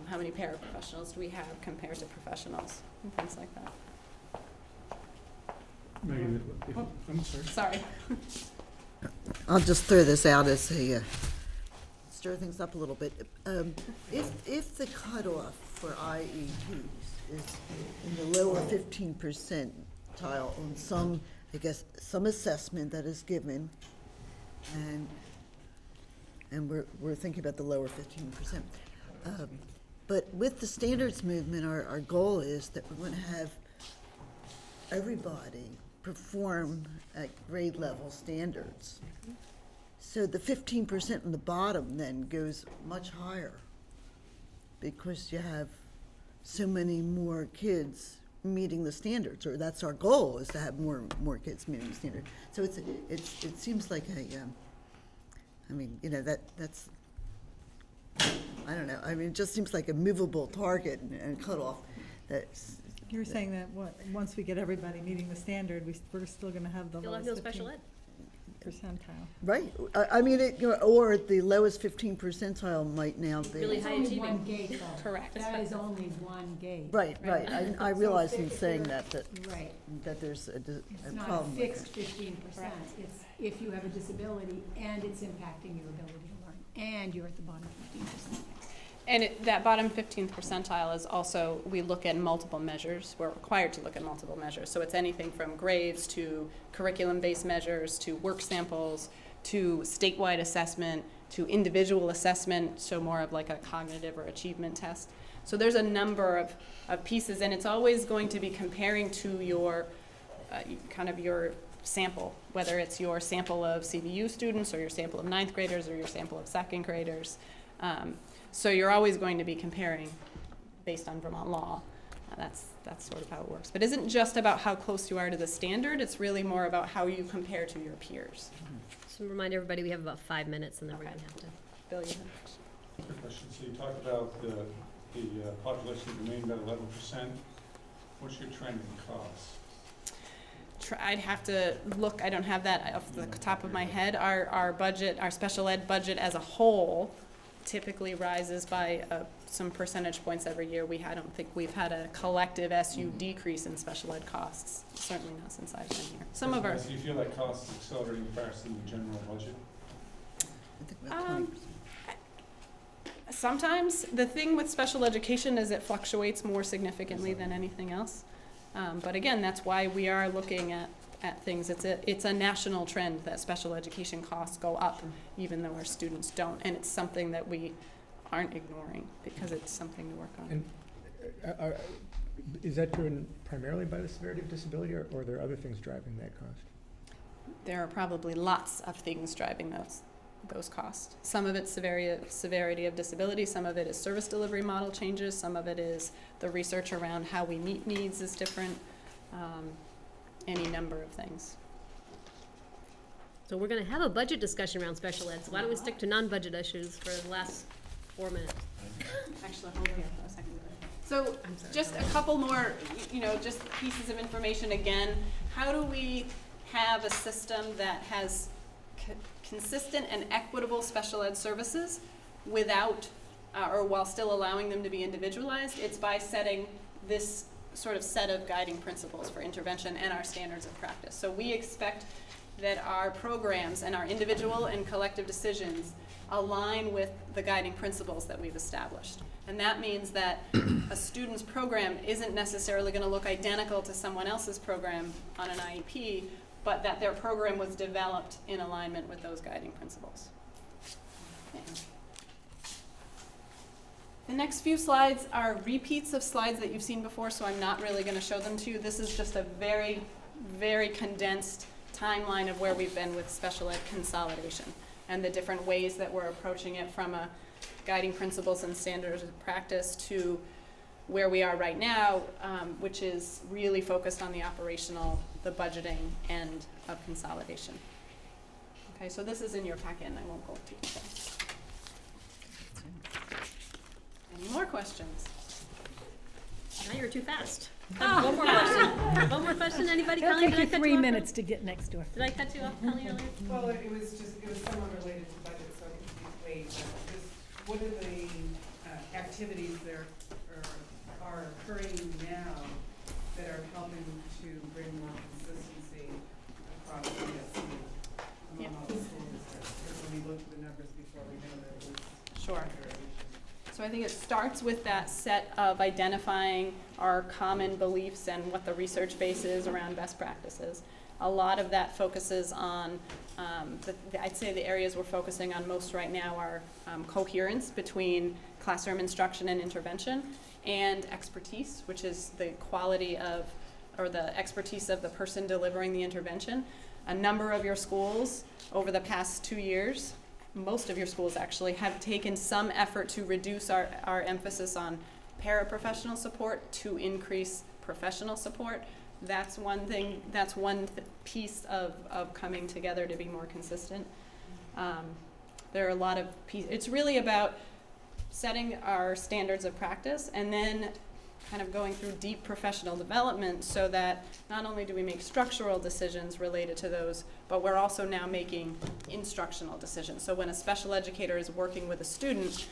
how many paraprofessionals do we have compared to professionals and things like that. Megan, I'm sorry. Sorry. I'll just throw this out as a, stir things up a little bit. If the cutoff for IEPs is in the lower 15 percentile on some, I guess, some assessment that is given, and we're thinking about the lower 15%, But with the standards movement, our goal is that we're gonna have everybody perform at grade level standards. So the 15% in the bottom then goes much higher because you have so many more kids meeting the standards, or that's our goal, is to have more kids meeting the standard. So it seems like I mean, you know, that's, I don't know, I mean, it just seems like a movable target and cutoff that's. You're saying that once we get everybody meeting the standard, we're still gonna have the You'll have lowest no special ed. percentile. Right, I mean, or the lowest 15 percentile might now be. Really It's high only achieving. one gate, though. Correct. That is only one gate. Right, I realize in saying that Right. there's a It's a not a problem with fixed it. 15%. It's if you have a disability and it's impacting your ability to learn, and you're at the bottom 15%. And that bottom 15th percentile is also, we look at multiple measures. We're required to look at multiple measures. So it's anything from grades to curriculum-based measures to work samples to statewide assessment to individual assessment, so more of like a cognitive or achievement test. So there's a number of pieces, and it's always going to be comparing to your kind of your sample, whether it's your sample of CVU students or your sample of 9th graders or your sample of 2nd graders. So you're always going to be comparing based on Vermont law. That's sort of how it works. But it isn't just about how close you are to the standard, it's really more about how you compare to your peers. So remind everybody, we have about 5 minutes and then we're gonna have to. Bill, you have Quick question. So you talked about the population remaining about 11%. What's your trend in costs? I'd have to look, I don't have that off the top of my head. Our budget, our special ed budget as a whole typically rises by some percentage points every year. I don't think we've had a collective SU decrease in special ed costs, certainly not since I've been here. Some of our. Do you feel like costs accelerating faster than the general budget? I think about 20%. Sometimes. The thing with special education is it fluctuates more significantly than anything else. But again, that's why we are looking at things. It's a national trend that special education costs go up even though our students don't. And it's something that we aren't ignoring because it's something to work on. And is that driven primarily by the severity of disability, or are there other things driving that cost? There are probably lots of things driving those costs. Some of it's severity of disability, some of it is service delivery model changes, some of it is the research around how we meet needs is different, any number of things. So we're gonna have a budget discussion around special ed, so why don't we stick to non-budget issues for the last 4 minutes? Actually, hold here for a second. So just a couple more, just pieces of information again. How do we have a system that has consistent and equitable special ed services without, or while still allowing them to be individualized? It's by setting this sort of set of guiding principles for intervention and our standards of practice. So we expect that our programs and our individual and collective decisions align with the guiding principles that we've established. And that means that a student's program isn't necessarily going to look identical to someone else's program on an IEP, but that their program was developed in alignment with those guiding principles. Okay. The next few slides are repeats of slides that you've seen before, so I'm not really going to show them to you. This is just a very, very condensed timeline of where we've been with special ed consolidation and the different ways that we're approaching it, from a guiding principles and standards of practice to where we are right now, which is really focused on the operational, the budgeting end of consolidation. Okay, so this is in your packet and I won't go through it. Any more questions? Now you're too fast. One more question. One more question, anybody? It'll Colleen, take did I you cut 3 you off? minutes to get next door. Did I cut you off, Colleen, earlier? Well, it was somewhat related to budget, so it could be weighed, but just what are the activities that are occurring now that are helping to bring more consistency across CSU among all the school districts? Because when we looked at the numbers before, we know that it was. Sure. So I think it starts with that set of identifying our common beliefs and what the research base is around best practices. A lot of that focuses on, I'd say the areas we're focusing on most right now are coherence between classroom instruction and intervention, and expertise, which is the quality of, or the expertise of the person delivering the intervention. A number of your schools over the past 2 years, most of your schools actually, have taken some effort to reduce our emphasis on paraprofessional support to increase professional support. That's one thing, that's one piece of coming together to be more consistent. There are a lot of pieces. It's really about setting our standards of practice and then kind of going through deep professional development so that not only do we make structural decisions related to those, but we're also now making instructional decisions. So when a special educator is working with a student,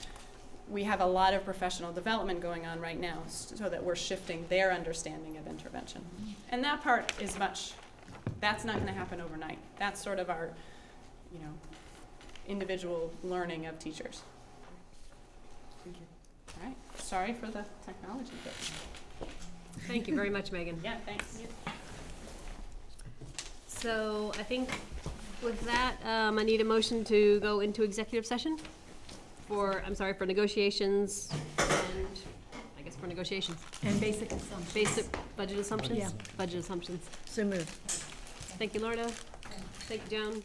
we have a lot of professional development going on right now so that we're shifting their understanding of intervention. And that part is that's not going to happen overnight. That's sort of our, individual learning of teachers. Thank you. All right, sorry for the technology bit. Thank you very much, Megan. Yeah, thanks. So I think with that, I need a motion to go into executive session for negotiations and, I guess for negotiations. And basic assumptions. Basic budget assumptions? Yeah. Budget assumptions. So moved. Thank you, Lorna. Thank you, Joan.